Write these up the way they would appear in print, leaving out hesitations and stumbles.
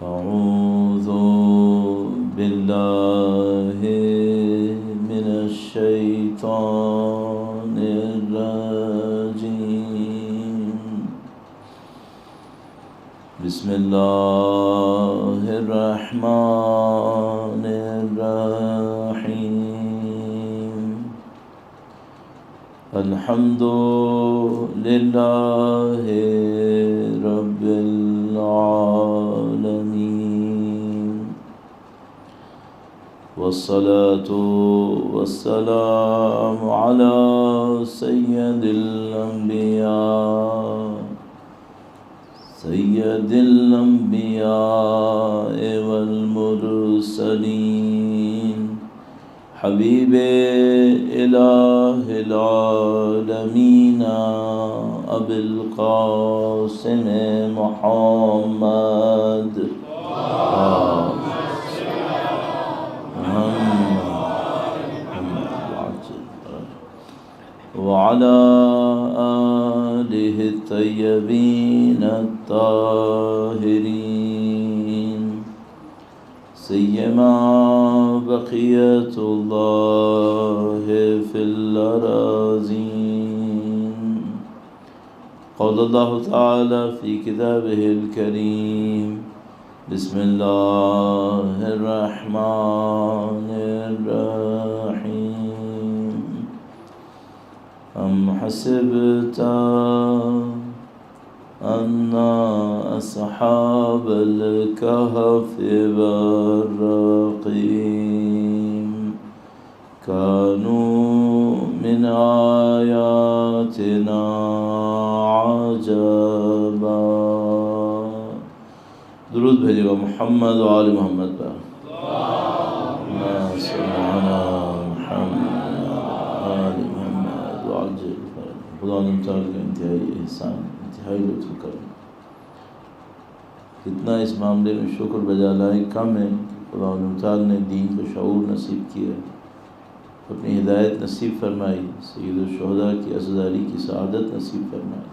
أعوذ بالله من الشيطان الرجيم. بسم الله الرحمن الرحيم. الحمد لله رب العالمين، والصلاة والسلام على سيد الأنبياء والمرسلين، حبيب إله العالمين أبي القاسم محمد وعلى آله الطيبين الطاهرين، سيما بقية الله في الأراضين. قال الله تعالى في كتابه الكريم: بسم الله الرحمن الرحيم. أم حسبت أن أصحاب الكهف والرقيم كانوا من آياتنا عجبا. درود بھیجے گا محمد و آل محمد پر. خدا نے تعالیٰ کا انتہائی احسان، انتہائی لطف کرم. کتنا اس معاملے میں شکر بجا لائے کم ہے. خدا تعالیٰ نے دین کو شعور نصیب کیا، اپنی ہدایت نصیب فرمائی، سید الشہداء کی عزاداری کی سعادت نصیب فرمائی.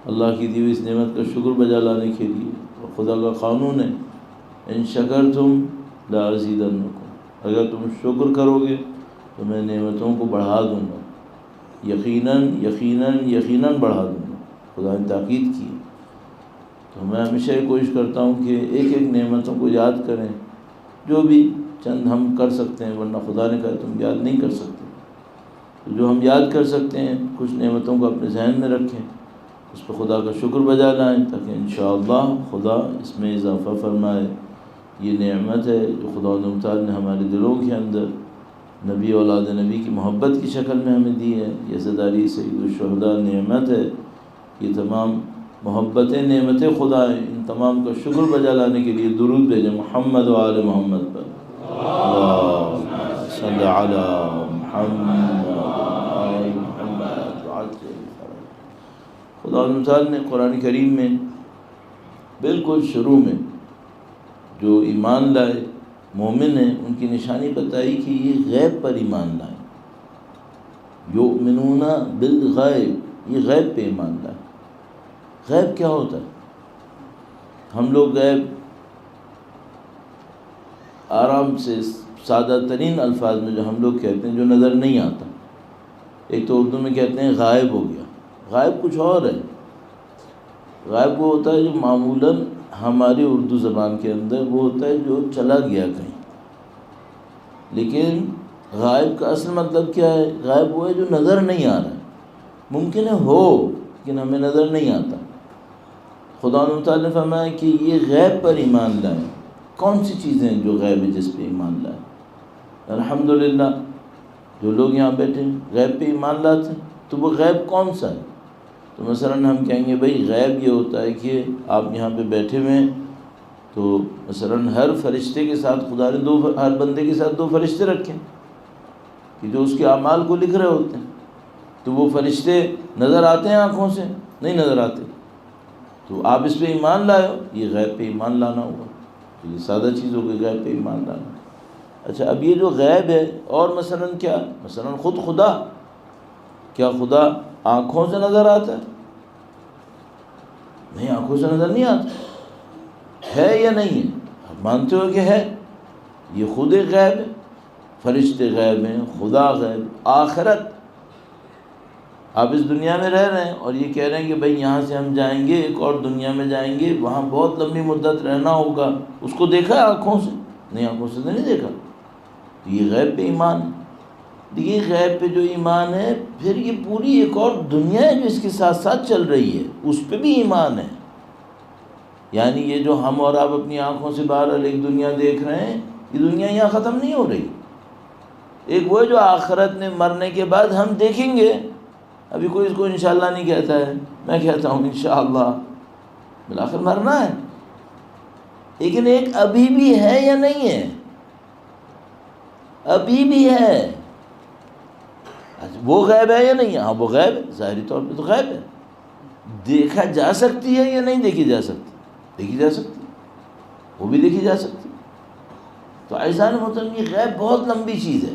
اللہ کی دی ہوئی اس نعمت کا شکر بجا لانے کے لیے خدا کا قانون ہے: ان شکرتم لازیدنکم، اگر تم شکر کرو گے تو میں نعمتوں کو بڑھا دوں گا، یقیناً بڑھا دوں گا. خدا نے تاکید کی. تو میں ہمیشہ یہ کوشش کرتا ہوں کہ ایک ایک نعمتوں کو یاد کریں، جو بھی چند ہم کر سکتے ہیں، ورنہ خدا نے کہا تم یاد نہیں کر سکتے. تو جو ہم یاد کر سکتے ہیں، کچھ نعمتوں کو اپنے ذہن میں رکھیں، اس پہ خدا کا شکر بجا لائیں، تاکہ انشاءاللہ خدا اس میں اضافہ فرمائے. یہ نعمت ہے جو خدا تعالیٰ نے ہمارے دلوں کے اندر نبی اولاد نبی کی محبت کی شکل میں ہمیں دی ہے. یہ عزاداری سید الشہداء نعمت ہے. یہ تمام محبتیں نعمت خدا ہیں. ان تمام کا شکر بجا لانے کے لیے درود بھیجیں محمد و آل محمد پر. اللہم صلی علی محمد و آل محمد. خدا تعالیٰ نے قرآن کریم میں بالکل شروع میں جو ایمان لائے مومن ہیں ان کی نشانی بتائی کہ یہ غیب پر ایمان لائیں. یؤمنون بالغیب، یہ غیب پہ ایمان لائیں. غیب کیا ہوتا ہے؟ ہم لوگ غیب آرام سے سادہ ترین الفاظ میں جو ہم لوگ کہتے ہیں، جو نظر نہیں آتا. ایک تو اردو میں کہتے ہیں غائب ہو گیا. غائب کچھ اور ہے. غائب وہ ہوتا ہے جو معمولاً ہماری اردو زبان کے اندر وہ ہوتا ہے جو چلا گیا کہیں. لیکن غائب کا اصل مطلب کیا ہے؟ غائب وہ ہے جو نظر نہیں آ رہا ہے. ممکن ہے ہو لیکن ہمیں نظر نہیں آتا. خدا تعالیٰ نے فرمایا کہ یہ غیب پر ایمان لائیں. کون سی چیزیں ہیں جو غیب ہے جس پہ ایمان لائیں؟ الحمدللہ جو لوگ یہاں بیٹھے ہیں غیب پہ ایمان لاتے ہیں. تو وہ غیب کون سا ہے؟ تو مثلاً ہم کہیں گے بھائی غیب یہ ہوتا ہے کہ آپ یہاں پہ بیٹھے ہوئے ہیں، تو مثلاً ہر فرشتے کے ساتھ خدا نے ہر بندے کے ساتھ 2 فرشتے رکھے ہیں کہ جو اس کے اعمال کو لکھ رہے ہوتے ہیں. تو وہ فرشتے نظر آتے ہیں آنکھوں سے؟ نہیں نظر آتے. تو آپ اس پہ ایمان لائے ہو، یہ غیب پہ ایمان لانا ہوگا. تو یہ سادہ چیز ہو گئی غیب پہ ایمان لانا. اچھا اب یہ جو غیب ہے اور مثلاً کیا؟ مثلاً خود خدا، کیا خدا آنکھوں سے نظر آتا ہے؟ نہیں آنکھوں سے نظر نہیں آتا، ہے یا نہیں ہے؟ آپ مانتے ہو کہ ہے، یہ خود ایک غیب ہے، فرشتے غیب ہیں، خدا غیب، آخرت۔ آپ اس دنیا میں رہ رہے ہیں اور یہ کہہ رہے ہیں کہ بھئی یہاں سے ہم جائیں گے ایک اور دنیا میں جائیں گے، وہاں بہت لمبی مدت رہنا ہوگا، اس کو دیکھا ہے آنکھوں سے؟ نہیں، آنکھوں سے نہیں دیکھا۔ یہ غیب پہ ایمان ہے۔ دیکھیے غیب پہ جو ایمان ہے، پھر یہ پوری ایک اور دنیا ہے جو اس کے ساتھ ساتھ چل رہی ہے، اس پہ بھی ایمان ہے۔ یعنی یہ جو ہم اور آپ اپنی آنکھوں سے باہر ایک دنیا دیکھ رہے ہیں، یہ دنیا یہاں ختم نہیں ہو رہی۔ ایک وہ جو آخرت میں مرنے کے بعد ہم دیکھیں گے، ابھی کوئی اس کو انشاءاللہ نہیں کہتا ہے، میں کہتا ہوں انشاءاللہ، بالآخر مرنا ہے، لیکن ایک ابھی بھی ہے یا نہیں ہے؟ ابھی بھی ہے۔ وہ غیب ہے یا نہیں ہے؟ ہاں وہ غیب ہے، ظاہری طور پہ تو غیب ہے۔ دیکھا جا سکتی ہے یا نہیں دیکھی جا سکتی؟ دیکھی جا سکتی، وہ بھی دیکھی جا سکتی۔ تو عزیزان محترم، یہ غیب بہت لمبی چیز ہے،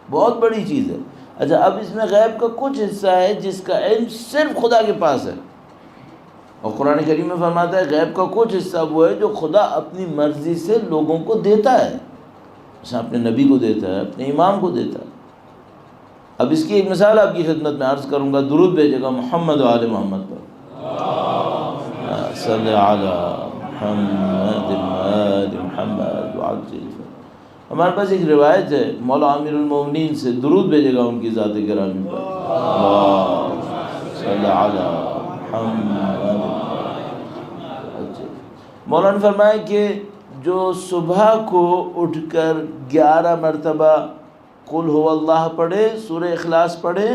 بہت بڑی چیز ہے۔ اچھا، اب اس میں غیب کا کچھ حصہ ہے جس کا علم صرف خدا کے پاس ہے، اور قرآن کریم میں فرماتا ہے غیب کا کچھ حصہ وہ ہے جو خدا اپنی مرضی سے لوگوں کو دیتا ہے، جیسے اپنے نبی کو دیتا ہے، اپنے امام کو دیتا ہے۔ اب اس کی ایک مثال آپ کی خدمت میں عرض کروں گا، درود بھیجے گا محمد و آل محمد پر، صلی علی محمد آل محمد وعجل۔ ہمارے پاس ایک روایت ہے مولا امیر المومنین سے، درود بھیجے گا ان کی ذات گرامی پر، اللہم صلی علی محمد۔ مولا نے فرمایا کہ جو صبح کو اٹھ کر 11 مرتبہ قل هو اللہ پڑھے، سورہ اخلاص پڑھے،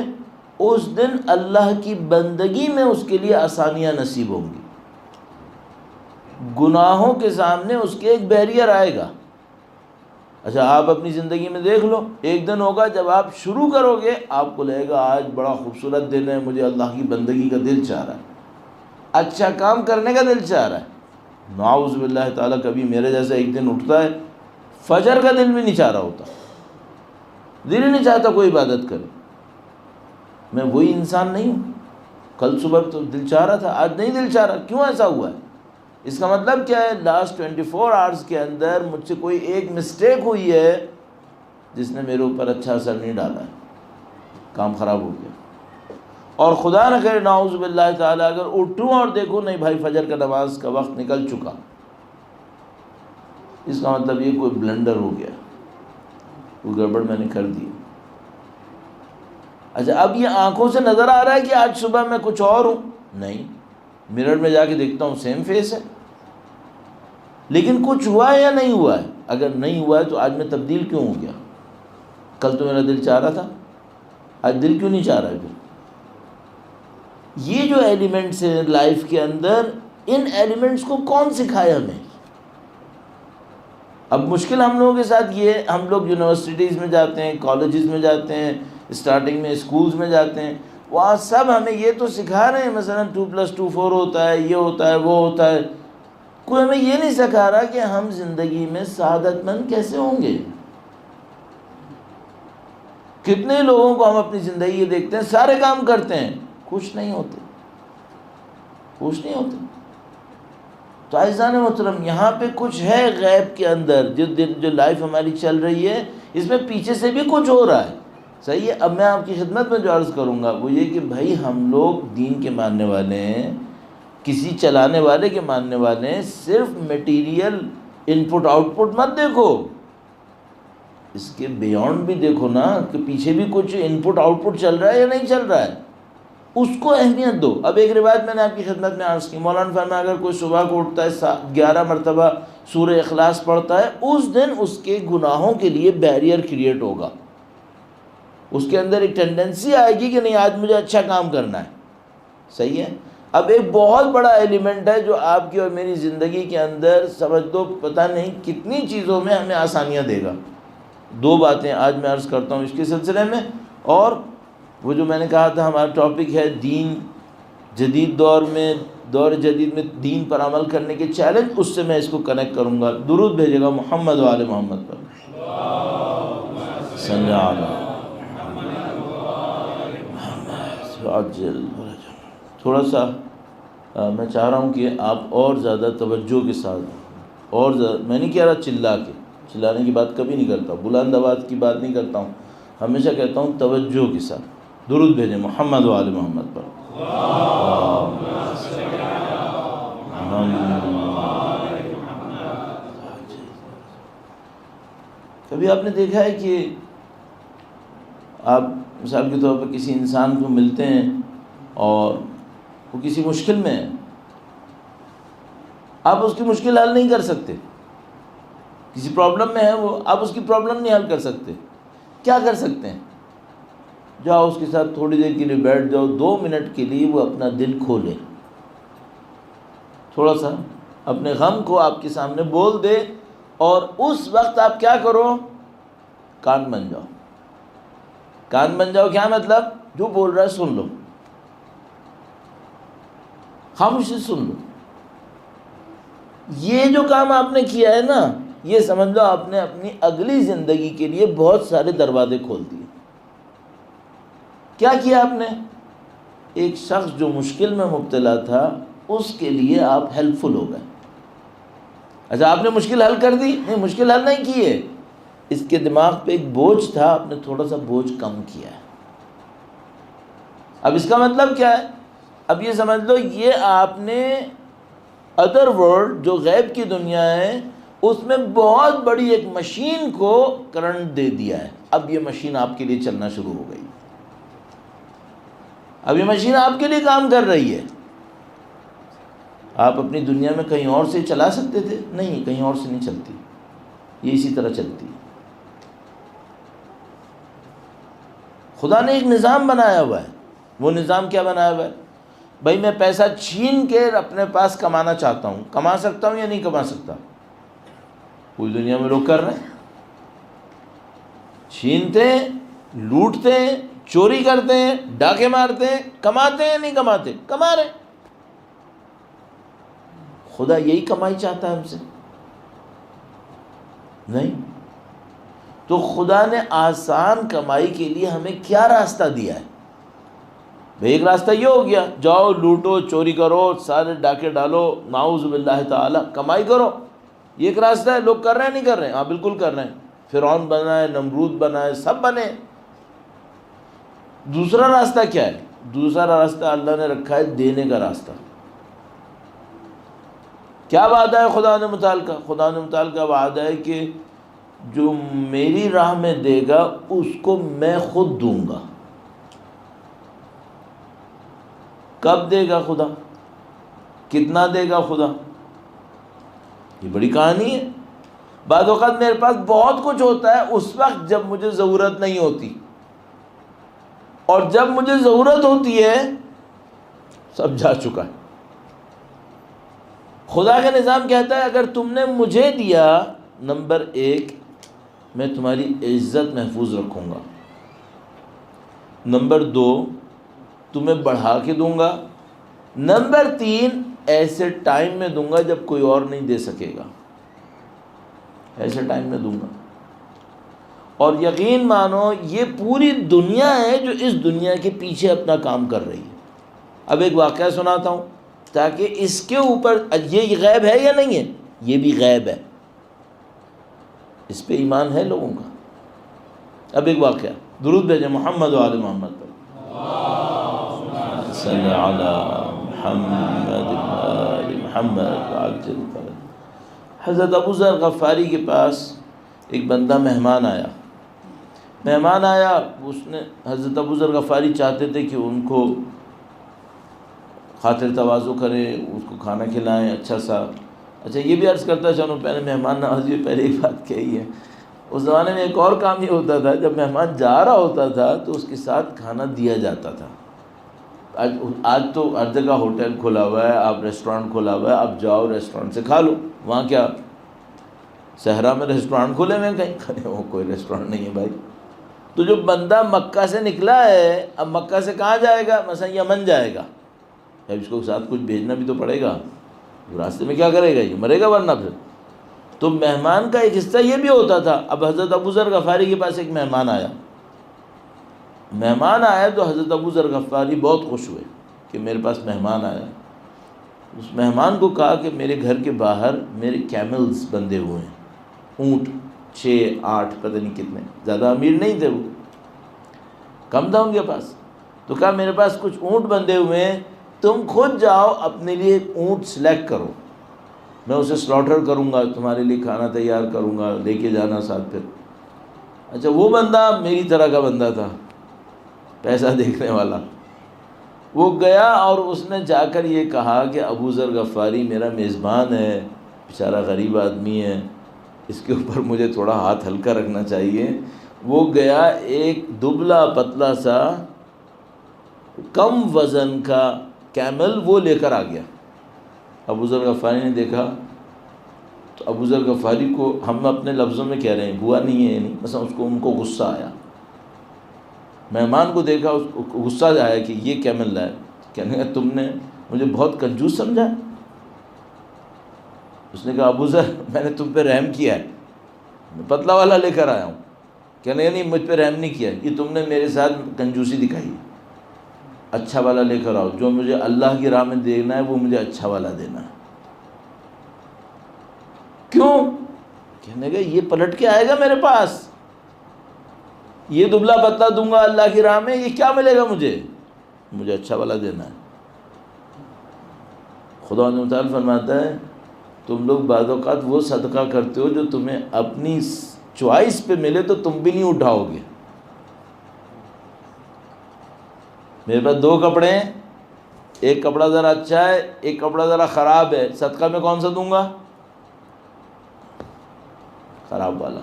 اس دن اللہ کی بندگی میں اس کے لیے آسانیاں نصیب ہوں گی۔ گناہوں کے سامنے اس کے ایک بیریئر آئے گا۔ اچھا، آپ اپنی زندگی میں دیکھ لو، ایک دن ہوگا جب آپ شروع کرو گے، آپ کو لگے گا آج بڑا خوبصورت دن ہے، مجھے اللہ کی بندگی کا دل چاہ رہا ہے، اچھا کام کرنے کا دل چاہ رہا ہے۔ نعوذ باللہ تعالیٰ، کبھی میرے جیسا ایک دن اٹھتا ہے فجر کا دل بھی نہیں چاہ رہا ہوتا، دل ہی نہیں چاہتا کوئی عبادت کرے۔ میں وہی انسان نہیں ہوں، کل صبح تو دل چاہ رہا تھا، آج نہیں دل چاہ رہا، کیوں ایسا ہوا ہے؟ اس کا مطلب کیا ہے؟ لاسٹ 24 آورز کے اندر مجھ سے کوئی ایک مسٹیک ہوئی ہے جس نے میرے اوپر اچھا اثر نہیں ڈالا ہے، کام خراب ہو گیا۔ اور خدا نہ کرے نعوذ باللہ تعالیٰ اگر اٹھوں اور دیکھوں نہیں بھائی فجر کا نماز کا وقت نکل چکا، اس کا مطلب یہ کوئی بلنڈر ہو گیا، کوئی گڑبڑ میں نے کر دی۔ اچھا، اب یہ آنکھوں سے نظر آ رہا ہے کہ آج صبح میں کچھ اور ہوں؟ نہیں، مرر میں جا کے دیکھتا ہوں سیم فیس ہے، لیکن کچھ ہوا ہے یا نہیں ہوا ہے؟ اگر نہیں ہوا ہے تو آج میں تبدیل کیوں ہو گیا؟ کل تو میرا دل چاہ رہا تھا، آج دل کیوں نہیں چاہ رہا ہے؟ پھر یہ جو ایلیمنٹس ہیں لائف کے اندر، ان ایلیمنٹس کو کون سکھائے ہمیں؟ اب مشکل ہم لوگوں کے ساتھ یہ، ہم لوگ یونیورسٹیز میں جاتے ہیں، کالجز میں جاتے ہیں، اسٹارٹنگ میں اسکولز میں جاتے ہیں، وہاں سب ہمیں یہ تو سکھا رہے ہیں مثلا 2+2 4 ہوتا ہے، یہ ہوتا ہے، وہ ہوتا ہے، کوئی ہمیں یہ نہیں سکھا رہا کہ ہم زندگی میں سعادت مند کیسے ہوں گے۔ کتنے لوگوں کو ہم اپنی زندگی دیکھتے ہیں سارے کام کرتے ہیں، خوش نہیں ہوتے، خوش نہیں ہوتے۔ تو عزیزان محترم، یہاں پہ کچھ ہے غیب کے اندر، جو لائف ہماری چل رہی ہے، اس میں پیچھے سے بھی کچھ ہو رہا ہے، صحیح ہے۔ اب میں آپ کی خدمت میں جو عرض کروں گا وہ یہ کہ بھائی ہم لوگ دین کے ماننے والے ہیں، کسی چلانے والے کے ماننے والے ہیں، صرف میٹیریل ان پٹ آؤٹ پٹ مت دیکھو، اس کے بیونڈ بھی دیکھو نا، کہ پیچھے بھی کچھ ان پٹ آؤٹ پٹ چل رہا ہے یا نہیں چل رہا ہے، اس کو اہمیت دو۔ اب ایک روایت میں نے آپ کی خدمت میں عرض کی، مولانا فرمایا اگر کوئی صبح کو اٹھتا ہے 11 مرتبہ سورہ اخلاص پڑھتا ہے، اس دن اس کے گناہوں کے لیے بیریئر کریٹ ہوگا، اس کے اندر ایک ٹینڈنسی آئے گی کہ نہیں آج مجھے اچھا کام کرنا ہے، صحیح ہے۔ اب ایک بہت بڑا ایلیمنٹ ہے جو آپ کی اور میری زندگی کے اندر سمجھ دو پتہ نہیں کتنی چیزوں میں ہمیں آسانیاں دے گا۔ دو باتیں آج میں عرض کرتا ہوں اس کے سلسلے میں، اور وہ جو میں نے کہا تھا ہمارا ٹاپک ہے دین جدید دور جدید میں دین پر عمل کرنے کے چیلنج، اس سے میں اس کو کنیکٹ کروں گا۔ درود بھیجے گا محمد و آل محمد پر، صلی علی محمد۔ تھوڑا سا میں چاہ رہا ہوں کہ آپ اور زیادہ توجہ کے ساتھ، اور زیادہ، میں نہیں کہہ رہا چلانے کی بات کبھی نہیں کرتا، بلند آواز کی بات نہیں کرتا ہوں، ہمیشہ کہتا ہوں توجہ کے ساتھ درود بھیجیں محمد و آل محمد پر۔ کبھی آپ نے دیکھا ہے کہ آپ مثال کے طور پر کسی انسان کو ملتے ہیں اور وہ کسی مشکل میں ہے، آپ اس کی مشکل حل نہیں کر سکتے، کسی پرابلم میں ہے وہ، آپ اس کی پرابلم نہیں حل کر سکتے، کیا کر سکتے ہیں؟ جاؤ اس کے ساتھ تھوڑی دیر کے لیے بیٹھ جاؤ، 2 منٹ کے لیے وہ اپنا دل کھولے، تھوڑا سا اپنے غم کو آپ کے سامنے بول دے، اور اس وقت آپ کیا کرو؟ کان بن جاؤ۔ کان بن جاؤ کیا مطلب؟ جو بول رہا ہے سن لو، خاموشی سن لو۔ یہ جو کام آپ نے کیا ہے نا، یہ سمجھ لو آپ نے اپنی اگلی زندگی کے لیے بہت سارے دروازے کھول دیے۔ کیا کیا آپ نے؟ ایک شخص جو مشکل میں مبتلا تھا اس کے لیے آپ ہیلپ فل ہو گئے۔ اچھا آپ نے مشکل حل کر دی؟ نہیں، مشکل حل نہیں کی ہے، اس کے دماغ پہ ایک بوجھ تھا، آپ نے تھوڑا سا بوجھ کم کیا ہے۔ اب اس کا مطلب کیا ہے؟ اب یہ سمجھ لو یہ آپ نے ادر ورلڈ جو غیب کی دنیا ہے اس میں بہت بڑی ایک مشین کو کرنٹ دے دیا ہے۔ اب یہ مشین آپ کے لیے چلنا شروع ہو گئی، اب یہ مشین آپ کے لیے کام کر رہی ہے۔ آپ اپنی دنیا میں کہیں اور سے چلا سکتے تھے؟ نہیں، کہیں اور سے نہیں چلتی، یہ اسی طرح چلتی ہے۔ خدا نے ایک نظام بنایا ہوا ہے، وہ نظام کیا بنایا ہوا ہے؟ بھائی میں پیسہ چھین کے اپنے پاس کمانا چاہتا ہوں، کما سکتا ہوں یا نہیں کما سکتا؟ پوری دنیا میں لوگ کر رہے ہیں، چھینتے ہیں، لوٹتے ہیں، چوری کرتے ہیں، ڈاکے مارتے ہیں، کماتے ہیں نہیں کماتے؟ کما رہے ہیں۔ خدا یہی کمائی چاہتا ہے ہم سے؟ نہیں۔ تو خدا نے آسان کمائی کے لیے ہمیں کیا راستہ دیا ہے؟ ایک راستہ یہ ہو گیا، جاؤ لوٹو، چوری کرو، سارے ڈاکے ڈالو، نعوذ باللہ تعالی، کمائی کرو۔ یہ ایک راستہ ہے، لوگ کر رہے ہیں نہیں کر رہے ہیں؟ ہاں بالکل کر رہے ہیں، فرعون بنا ہے، نمرود بنا ہے، سب بنے۔ دوسرا راستہ کیا ہے؟ دوسرا راستہ اللہ نے رکھا ہے دینے کا راستہ۔ کیا وعدہ ہے خدا نے متعال کا؟ خدا نے متعال کا وعدہ ہے کہ جو میری راہ میں دے گا اس کو میں خود دوں گا۔ کب دے گا خدا؟ کتنا دے گا خدا؟ یہ بڑی کہانی ہے۔ بعض اوقات میرے پاس بہت کچھ ہوتا ہے اس وقت جب مجھے ضرورت نہیں ہوتی، اور جب مجھے ضرورت ہوتی ہے سب جا چکا ہے۔ خدا کا نظام کہتا ہے اگر تم نے مجھے دیا، نمبر 1 میں تمہاری عزت محفوظ رکھوں گا، نمبر 2 تمہیں بڑھا کے دوں گا، نمبر 3 ایسے ٹائم میں دوں گا جب کوئی اور نہیں دے سکے گا، ایسے ٹائم میں دوں گا۔ اور یقین مانو یہ پوری دنیا ہے جو اس دنیا کے پیچھے اپنا کام کر رہی ہے۔ اب ایک واقعہ سناتا ہوں تاکہ اس کے اوپر، یہ غیب ہے یا نہیں ہے؟ یہ بھی غیب ہے، اس پہ ایمان ہے لوگوں کا۔ اب ایک واقعہ، درود بھیجیں محمد و آل محمد پر، صلی علی محمد آل محمد وعجل فرج۔ حضرت ابو ذر غفاری کے پاس ایک بندہ مہمان آیا، اس نے، حضرت ابو ذر غفاری چاہتے تھے کہ ان کو خاطر تواضع کریں، اس کو کھانا کھلائیں اچھا سا۔ اچھا یہ بھی عرض کرتا چلوں، پہلے مہمان نوازی پہلے ایک بات کہی ہے، اس زمانے میں ایک اور کام یہ ہوتا تھا، جب مہمان جا رہا ہوتا تھا تو اس کے ساتھ کھانا دیا جاتا تھا۔ آج تو ہر جگہ ہوٹل کھلا ہوا ہے، آپ ریسٹورانٹ کھلا ہوا ہے، آپ جاؤ ریسٹورانٹ سے کھا لو۔ وہاں کیا صحرا میں ریسٹورانٹ کھلے ہوئے ہیں کہیں؟ وہ کوئی ریسٹورانٹ نہیں ہے بھائی۔ تو جو بندہ مکہ سے نکلا ہے، اب مکہ سے کہاں جائے گا؟ مثلا یمن جائے گا، اب اس کو ساتھ کچھ بھیجنا بھی تو پڑے گا، راستے میں کیا کرے گا؟ یہ مرے گا ورنہ پھر۔ تو مہمان کا ایک حصہ یہ بھی ہوتا تھا۔ اب حضرت ابو ذر غفاری کے پاس ایک مہمان آیا تو حضرت ابو ذر غفاری بہت خوش ہوئے کہ میرے پاس مہمان آیا۔ اس مہمان کو کہا کہ میرے گھر کے باہر میرے کیملز بندھے ہوئے ہیں، اونٹ 6 8 پتہ نہیں کتنے، زیادہ امیر نہیں تھے وہ، کم تھا ان کے پاس. تو کہا میرے پاس کچھ اونٹ بندھے ہوئے ہیں، تم خود جاؤ اپنے لیے ایک اونٹ سلیکٹ کرو، میں اسے سلاٹر کروں گا، تمہارے لیے کھانا تیار کروں گا، لے کے جانا ساتھ پھر. اچھا وہ بندہ میری طرح کا بندہ تھا، پیسہ دیکھنے والا. وہ گیا اور اس نے جا کر یہ کہا کہ ابو ذر غفاری میرا میزبان ہے، بیچارہ غریب آدمی ہے، اس کے اوپر مجھے تھوڑا ہاتھ ہلکا رکھنا چاہیے. وہ گیا ایک دبلا پتلا سا کم وزن کا کیمل وہ لے کر آ گیا. ابو ذر غفاری نے دیکھا تو ابو ذر غفاری کو، ہم اپنے لفظوں میں کہہ رہے ہیں، ہوا نہیں ہے نہیں، مثلا ان کو غصہ آیا، مہمان کو دیکھا اس کو غصہ آیا کہ یہ کیمل لائے، کہنے لگا تم نے مجھے بہت کنجوس سمجھا. اس نے کہا ابو ذر میں نے تم پہ رحم کیا ہے، میں پتلا والا لے کر آیا ہوں. کہنے لگا نہیں مجھ پہ رحم نہیں کیا، یہ تم نے میرے ساتھ کنجوسی دکھائی، اچھا والا لے کر آؤ، جو مجھے اللہ کی راہ میں دینا ہے وہ مجھے اچھا والا دینا ہے. کیوں؟ کہنے لگا یہ پلٹ کے آئے گا میرے پاس، یہ دبلا پتلا دوں گا اللہ کی راہ میں، یہ کیا ملے گا مجھے اچھا والا دینا ہے. خدا متعال فرماتا ہے تم لوگ بعض اوقات وہ صدقہ کرتے ہو جو تمہیں اپنی چوائس پہ ملے تو تم بھی نہیں اٹھاؤ گے. میرے پاس 2 کپڑے ہیں، ایک کپڑا ذرا اچھا ہے، ایک کپڑا ذرا خراب ہے، صدقہ میں کون سا دوں گا؟ خراب والا.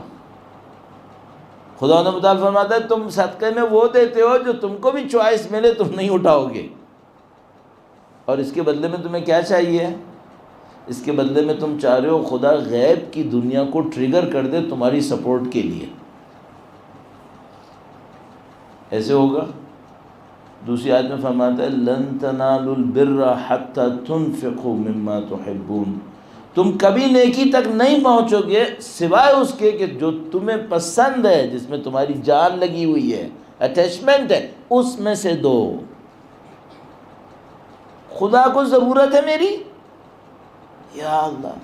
خدا نے متعال فرماتا ہے تم صدقے میں وہ دیتے ہو جو تم کو بھی چوائس ملے تم نہیں اٹھاؤ گے، اور اس کے بدلے میں تمہیں کیا چاہیے؟ اس کے بدلے میں تم چاہ رہے ہو خدا غیب کی دنیا کو ٹریگر کر دے تمہاری سپورٹ کے لیے. ایسے ہوگا؟ دوسری آیت میں فرماتا ہے لن تنالوا البر حتى تنفقوا مما تحبون، تم کبھی نیکی تک نہیں پہنچو گے سوائے اس کے کہ جو تمہیں پسند ہے، جس میں تمہاری جان لگی ہوئی ہے، اٹیچمنٹ ہے، اس میں سے دو. خدا کو ضرورت ہے میری، یا اللہ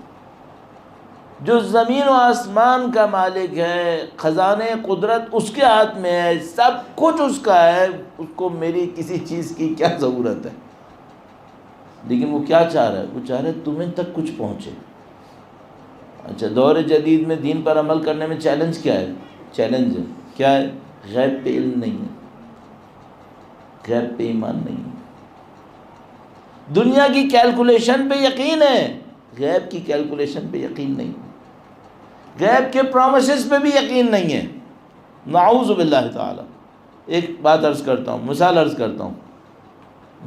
جو زمین و آسمان کا مالک ہے، خزانے قدرت اس کے ہاتھ میں ہے، سب کچھ اس کا ہے، اس کو میری کسی چیز کی کیا ضرورت ہے؟ لیکن وہ کیا چاہ رہا ہے؟ وہ چاہ رہا ہے تمہیں تک کچھ پہنچے. اچھا دور جدید میں دین پر عمل کرنے میں چیلنج کیا ہے؟ چیلنج ہے کیا ہے؟ غیب پہ علم نہیں ہے، غیب پہ ایمان نہیں ہے. دنیا کی کیلکولیشن پہ یقین ہے، غیب کی کیلکولیشن پہ یقین نہیں ہے، غیب کے پرومسز پہ بھی یقین نہیں ہے. نعوذ باللہ تعالی. ایک بات عرض کرتا ہوں، مثال عرض کرتا ہوں،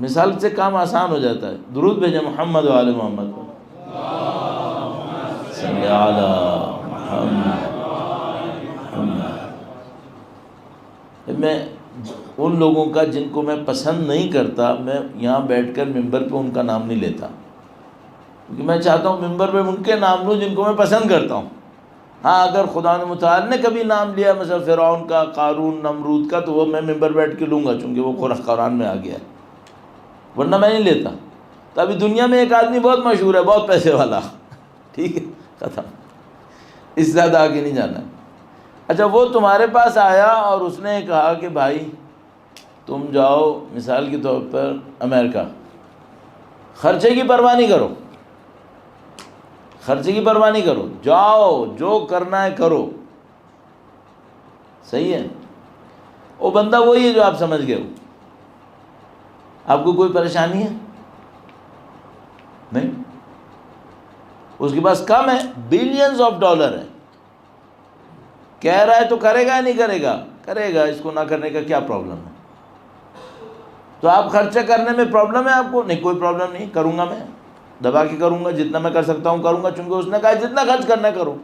مثال سے کام آسان ہو جاتا ہے. درود بھیجیں محمد و آل محمد پر، صلی علی محمد. میں ان لوگوں کا جن کو میں پسند نہیں کرتا، میں یہاں بیٹھ کر ممبر پہ ان کا نام نہیں لیتا، کیونکہ میں چاہتا ہوں ممبر پہ ان کے نام لوں جن کو میں پسند کرتا ہوں. ہاں اگر خدا نے متعال نے کبھی نام لیا مثلا فرعون کا، قارون، نمرود کا، تو وہ میں ممبر بیٹھ کے لوں گا چونکہ وہ قرآن میں آ گیا ہے، ورنہ میں نہیں لیتا. تو ابھی دنیا میں ایک آدمی بہت مشہور ہے، بہت پیسے والا، ٹھیک ہے، ختم، اس سے زیادہ آگے نہیں جانا ہے. اچھا وہ تمہارے پاس آیا اور اس نے کہا کہ بھائی تم جاؤ مثال کے طور پر امریکہ، خرچے کی پرواہ نہیں کرو، خرچے کی پرواہ نہیں کرو، جاؤ جو کرنا ہے کرو. صحیح ہے؟ وہ بندہ وہی ہے جو آپ سمجھ گئے ہو. آپ کو کوئی پریشانی ہے؟ نہیں. اس کے پاس کم ہے، بلینز آف ڈالر ہے، کہہ رہا ہے تو کرے گا یا نہیں کرے گا؟ کرے گا. اس کو نہ کرنے کا کیا پرابلم ہے؟ تو آپ خرچہ کرنے میں پرابلم ہے آپ کو؟ نہیں کوئی پرابلم نہیں، کروں گا، میں دبا کے کروں گا، جتنا میں کر سکتا ہوں کروں گا، چونکہ اس نے کہا جتنا خرچ کرنا ہے کرو.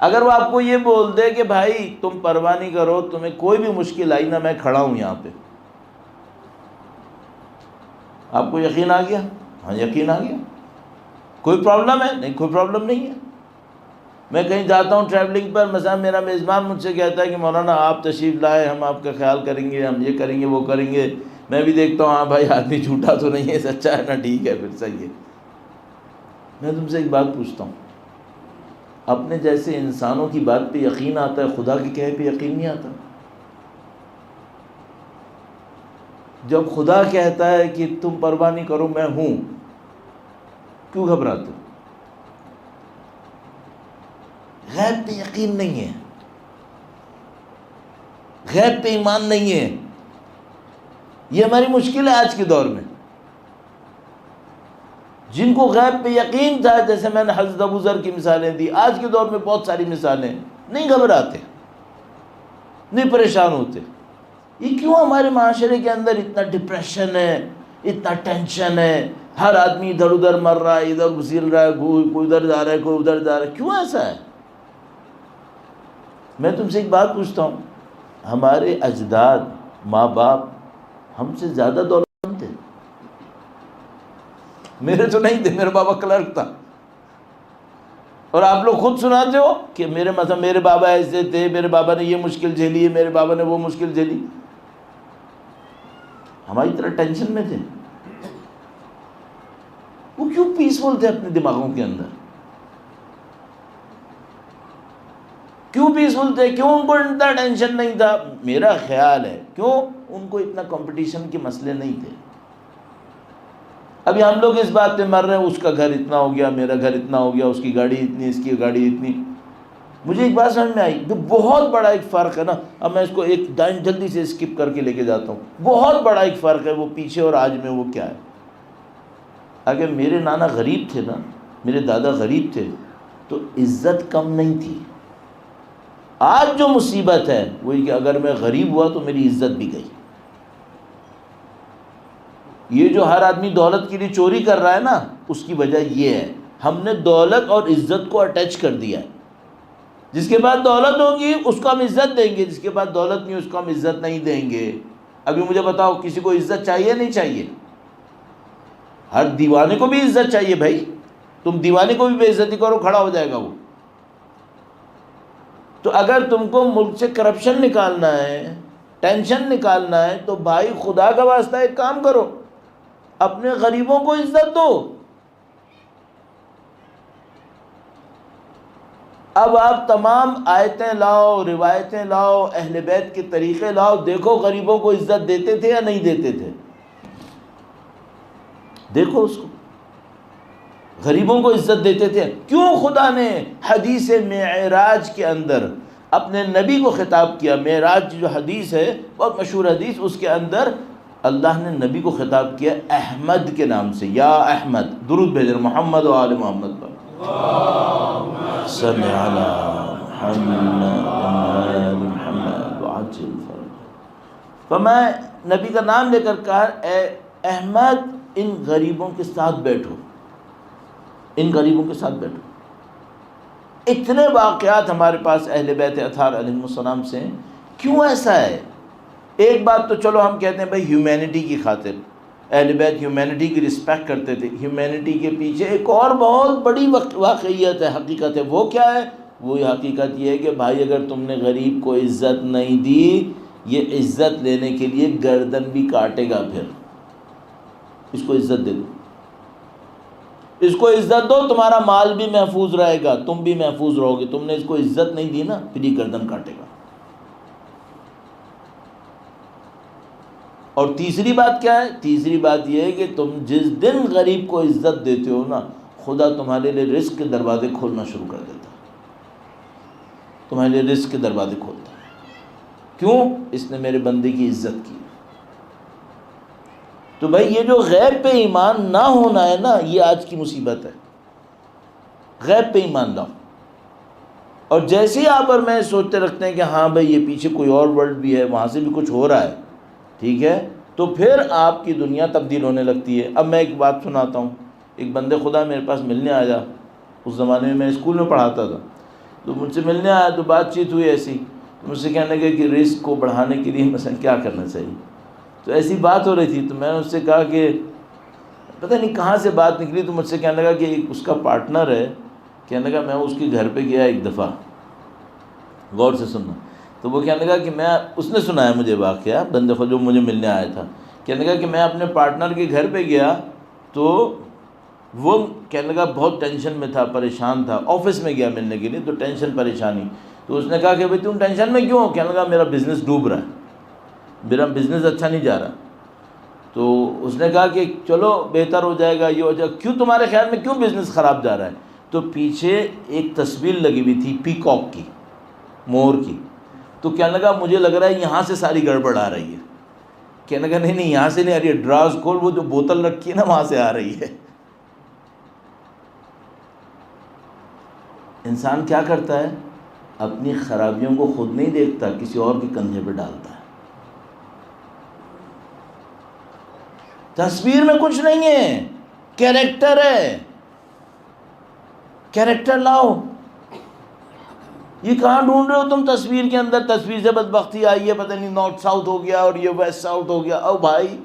اگر وہ آپ کو یہ بول دے کہ بھائی تم پرواہ نہیں کرو، تمہیں کوئی بھی مشکل آئی نا، میں کھڑا ہوں یہاں پہ، آپ کو یقین آ گیا؟ ہاں یقین آ گیا. کوئی پرابلم ہے؟ نہیں کوئی پرابلم نہیں ہے. میں کہیں جاتا ہوں ٹریولنگ پر، مثلا میرا میزبان مجھ سے کہتا ہے کہ مولانا آپ تشریف لائے، ہم آپ کا خیال کریں گے، ہم یہ کریں گے وہ کریں گے، میں بھی دیکھتا ہوں ہاں بھائی آدمی جھوٹا تو نہیں ہے، سچا ہے نا، ٹھیک ہے پھر صحیح ہے۔ میں تم سے ایک بات پوچھتا ہوں، اپنے جیسے انسانوں کی بات پہ یقین آتا ہے، خدا کے کہے پہ یقین نہیں آتا؟ جب خدا کہتا ہے کہ تم پرواہ نہیں کرو میں ہوں، کیوں گھبراتے ہو؟ غیب پہ یقین نہیں ہے، غیب پہ ایمان نہیں ہے، یہ ہماری مشکل ہے آج کے دور میں۔ جن کو غیب پہ یقین تھا، جیسے میں نے حضرت ابو ذر کی مثالیں دی، آج کے دور میں بہت ساری مثالیں، نہیں گھبراتے، نہیں پریشان ہوتے۔ یہ کیوں ہمارے معاشرے کے اندر اتنا ڈپریشن ہے، اتنا ٹینشن ہے، ہر آدمی ادھر ادھر مر رہا ہے، ادھر گھسیل رہا ہے، کوئی ادھر جا رہا ہے، کوئی ادھر جا رہا ہے، کیوں ایسا ہے؟ میں تم سے ایک بات پوچھتا ہوں، ہمارے اجداد، ماں باپ ہم سے زیادہ دولت مند تھے؟ میرے تو نہیں تھے، میرا بابا کلرک تھا، اور آپ لوگ خود سناتے ہو کہ میرے بابا ایسے تھے، میرے بابا نے یہ مشکل جھیلی ہے، میرے بابا نے وہ مشکل جھیلی۔ ہماری طرح ٹینشن میں تھے؟ وہ کیوں پیسفل تھے اپنے دماغوں کے اندر؟ کیوں پیسفل تھے؟ کیوں ان کو اتنا ٹینشن نہیں تھا؟ میرا خیال ہے کیوں ان کو اتنا کمپٹیشن کے مسئلے نہیں تھے۔ ابھی ہم لوگ اس بات پہ مر رہے ہیں، اس کا گھر اتنا ہو گیا، میرا گھر اتنا ہو گیا، اس کی گاڑی اتنی، اس کی گاڑی اتنی۔ مجھے ایک بات سمجھ میں آئی، جو بہت بڑا ایک فرق ہے نا، اب میں اس کو ایک دائیں جلدی سے اسکپ کر کے لے کے جاتا ہوں، بہت بڑا ایک فرق ہے وہ پیچھے اور آج میں۔ وہ کیا ہے؟ اگر میرے نانا غریب تھے نا، میرے دادا غریب تھے، تو عزت کم نہیں تھی۔ آج جو مصیبت ہے وہی کہ اگر میں غریب ہوا تو میری عزت بھی گئی۔ یہ جو ہر آدمی دولت کے لیے چوری کر رہا ہے نا، اس کی وجہ یہ ہے، ہم نے دولت اور عزت کو اٹیچ کر دیا ہے۔ جس کے بعد دولت ہوگی اس کو ہم عزت دیں گے، جس کے بعد دولت نہیں اس کو ہم عزت نہیں دیں گے۔ ابھی مجھے بتاؤ، کسی کو عزت چاہیے نہیں چاہیے؟ ہر دیوانے کو بھی عزت چاہیے بھائی، تم دیوانے کو بھی بے عزتی کرو کھڑا ہو جائے گا وہ۔ تو اگر تم کو ملک سے کرپشن نکالنا ہے، ٹینشن نکالنا ہے، تو بھائی خدا کا واسطہ ایک کام کرو، اپنے غریبوں کو عزت دو۔ اب آپ تمام آیتیں لاؤ، روایتیں لاؤ، اہل بیت کے طریقے لاؤ، دیکھو غریبوں کو عزت دیتے تھے یا نہیں دیتے تھے؟ دیکھو اس کو، غریبوں کو عزت دیتے تھے۔ کیوں خدا نے حدیث معراج کے اندر اپنے نبی کو خطاب کیا؟ معراج جو حدیث ہے، بہت مشہور حدیث، اس کے اندر اللہ نے نبی کو خطاب کیا احمد کے نام سے، یا احمد، درود بھیجنا محمد و آل محمد پر، صلی علی محمد آل محمد وعجل فرج۔ فرمایا، نبی کا نام لے کر کہا، اے احمد ان غریبوں کے ساتھ بیٹھو، ان غریبوں کے ساتھ بیٹھو۔ اتنے واقعات ہمارے پاس اہل بیت اطہار علیہ السلام سے ہیں۔ کیوں ایسا ہے؟ ایک بات تو چلو ہم کہتے ہیں بھائی ہیومینٹی کی خاطر، اہل بیت ہیومینٹی کی رسپیکٹ کرتے تھے۔ ہیومینٹی کے پیچھے ایک اور بہت بڑی واقعیت ہے، حقیقت ہے۔ وہ کیا ہے؟ وہ حقیقت یہ ہے کہ بھائی اگر تم نے غریب کو عزت نہیں دی، یہ عزت لینے کے لیے گردن بھی کاٹے گا۔ پھر اس کو عزت دے دو، اس کو عزت دو، تمہارا مال بھی محفوظ رہے گا، تم بھی محفوظ رہو گے۔ تم نے اس کو عزت نہیں دی نا، پھر یہ گردن کاٹے گا۔ اور تیسری بات کیا ہے؟ تیسری بات یہ ہے کہ تم جس دن غریب کو عزت دیتے ہو نا، خدا تمہارے لیے رزق کے دروازے کھولنا شروع کر دیتا ہے، تمہارے لیے رزق کے دروازے کھولتا ہے۔ کیوں؟ اس نے میرے بندے کی عزت کی۔ تو بھائی یہ جو غیب پہ ایمان نہ ہونا ہے نا، یہ آج کی مصیبت ہے۔ غیب پہ ایمان لاؤ، اور جیسے ہی آپ اور میں سوچتے رکھتے ہیں کہ ہاں بھائی یہ پیچھے کوئی اور ورلڈ بھی ہے، وہاں سے بھی کچھ ہو رہا ہے، ٹھیک ہے، تو پھر آپ کی دنیا تبدیل ہونے لگتی ہے۔ اب میں ایک بات سناتا ہوں، ایک بندے خدا میرے پاس ملنے آیا، اس زمانے میں اسکول میں پڑھاتا تھا، تو مجھ سے ملنے آیا، تو بات چیت ہوئی ایسی، تو مجھ سے کہنے لگے کہ رزق کو بڑھانے کے لیے مثلا کیا کرنا چاہیے۔ تو ایسی بات ہو رہی تھی، تو میں نے اس سے کہا کہ پتہ نہیں کہاں سے بات نکلی، تو مجھ سے کہنے لگا کہ ایک اس کا پارٹنر ہے، کہنے لگا میں اس کے گھر پہ گیا ایک دفعہ، غور سے سننا، تو وہ کہنے لگا کہ اس نے سنایا مجھے واقعہ، بندے کو جو مجھے ملنے آیا تھا، کہنے لگا کہ میں اپنے پارٹنر کے گھر پہ گیا تو وہ کہنے لگا بہت ٹینشن میں تھا، پریشان تھا، آفس میں گیا ملنے کے لیے تو ٹینشن پریشانی. تو اس نے کہا کہ بھائی تم ٹینشن میں کیوں ہو؟ کہنے لگا میرا بزنس ڈوب رہا ہے، میرا بزنس اچھا نہیں جا رہا. تو اس نے کہا کہ چلو بہتر ہو جائے گا، یہ ہو جائے گا. کیوں تمہارے خیال میں کیوں بزنس خراب جا رہا ہے؟ تو پیچھے ایک تصویر لگی ہوئی تھی پیکاک کی، مور کی. تو کہنے لگا مجھے لگ رہا ہے یہاں سے ساری گڑبڑ آ رہی ہے. کہنے لگا نہیں یہاں سے نہیں آ رہی ہے، ڈراز کھول، وہ جو بوتل رکھی ہے نا وہاں سے آ رہی ہے. انسان کیا کرتا ہے؟ اپنی خرابیوں کو خود نہیں دیکھتا، کسی اور کے کندھے پہ ڈالتا ہے. تصویر میں کچھ نہیں ہے، کیریکٹر ہے. کیریکٹر لاؤ. یہ کہاں ڈھونڈ رہے ہو تم تصویر کے اندر؟ تصویر سے بدبختی آئی ہے، پتہ نہیں نارتھ ساؤتھ ہو گیا اور یہ ویسٹ ساؤتھ ہو گیا. او بھائی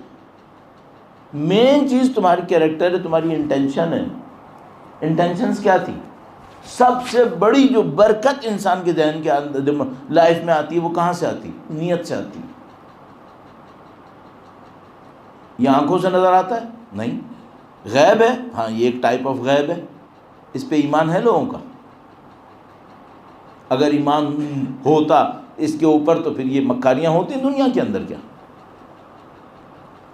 مین چیز تمہاری کیریکٹر ہے، تمہاری انٹینشن ہے. انٹینشنز کیا تھی؟ سب سے بڑی جو برکت انسان کے ذہن کے اندر لائف میں آتی ہے وہ کہاں سے آتی؟ نیت سے آتی. یہ آنکھوں سے نظر آتا ہے؟ نہیں. غیب ہے؟ ہاں یہ ایک ٹائپ آف غیب ہے. اس پہ ایمان ہے لوگوں کا؟ اگر ایمان ہوتا اس کے اوپر تو پھر یہ مکاریاں ہوتی دنیا کے اندر کیا.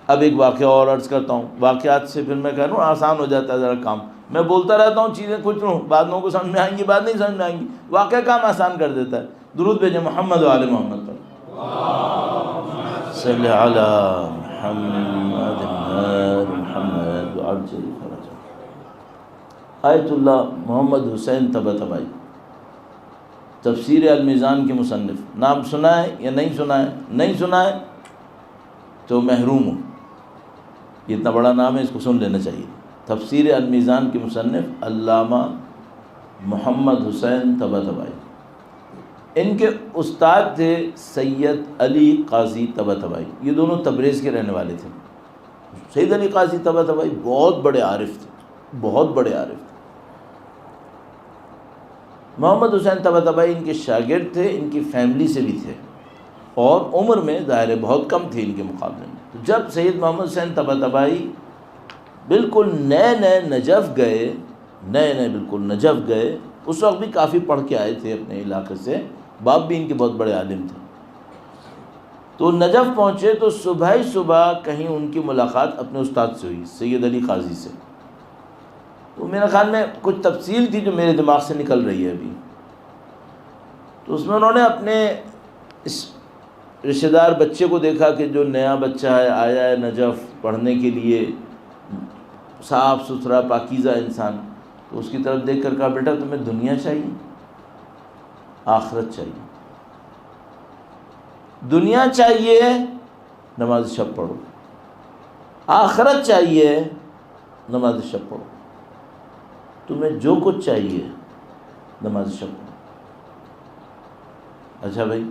اب ایک واقعہ اور عرض کرتا ہوں، واقعات سے پھر میں کہہ رہا ہوں آسان ہو جاتا ہے ذرا کام. میں بولتا رہتا ہوں چیزیں کچھ بعد لوگوں کو سمجھ میں آئیں گی، بعد نہیں سمجھ میں آئیں گی. واقعہ کام آسان کر دیتا ہے. درود بھیجیں محمد و آل محمد پر. صلی علی محمد محمد وعجل فرجہ. آیت اللہ محمد حسین طباطبائی، تفسیر المیزان کے مصنف. نام سنا ہے یا نہیں سنا ہے؟ نہیں سنا ہے تو محروم ہوں. یہ اتنا بڑا نام ہے، اس کو سن لینا چاہیے. تفسیر المیزان کے مصنف علامہ محمد حسین طباطبائی. ان کے استاد تھے سید علی قاضی طباطبائی. یہ دونوں تبریز کے رہنے والے تھے. سید علی قاضی طباطبائی بہت بڑے عارف تھے، بہت بڑے عارف تھے. محمد حسین طباطبائی ان کے شاگرد تھے، ان کی فیملی سے بھی تھے، اور عمر میں ظاہر بہت کم تھی ان کے مقابلے میں. تو جب سید محمد حسین طباطبائی بالکل نئے نجف گئے، بالکل نجف گئے، اس وقت بھی کافی پڑھ کے آئے تھے اپنے علاقے سے. باپ بھی ان کے بہت بڑے عالم تھے. تو نجف پہنچے تو صبح کہیں ان کی ملاقات اپنے استاد سے ہوئی، سید علی قاضی سے. تو میرے خیال میں کچھ تفصیل تھی جو میرے دماغ سے نکل رہی ہے ابھی. تو اس میں انہوں نے اپنے اس رشتہ دار بچے کو دیکھا کہ جو نیا بچہ ہے، آیا ہے نجف پڑھنے کے لیے، صاف ستھرا پاکیزہ انسان. تو اس کی طرف دیکھ کر کہا بیٹا تمہیں دنیا چاہیے آخرت چاہیے؟ دنیا چاہیے نماز شب پڑھو، آخرت چاہیے نماز شب پڑھو. تمہیں جو کچھ چاہیے نماز شب پڑھو. اچھا بھائی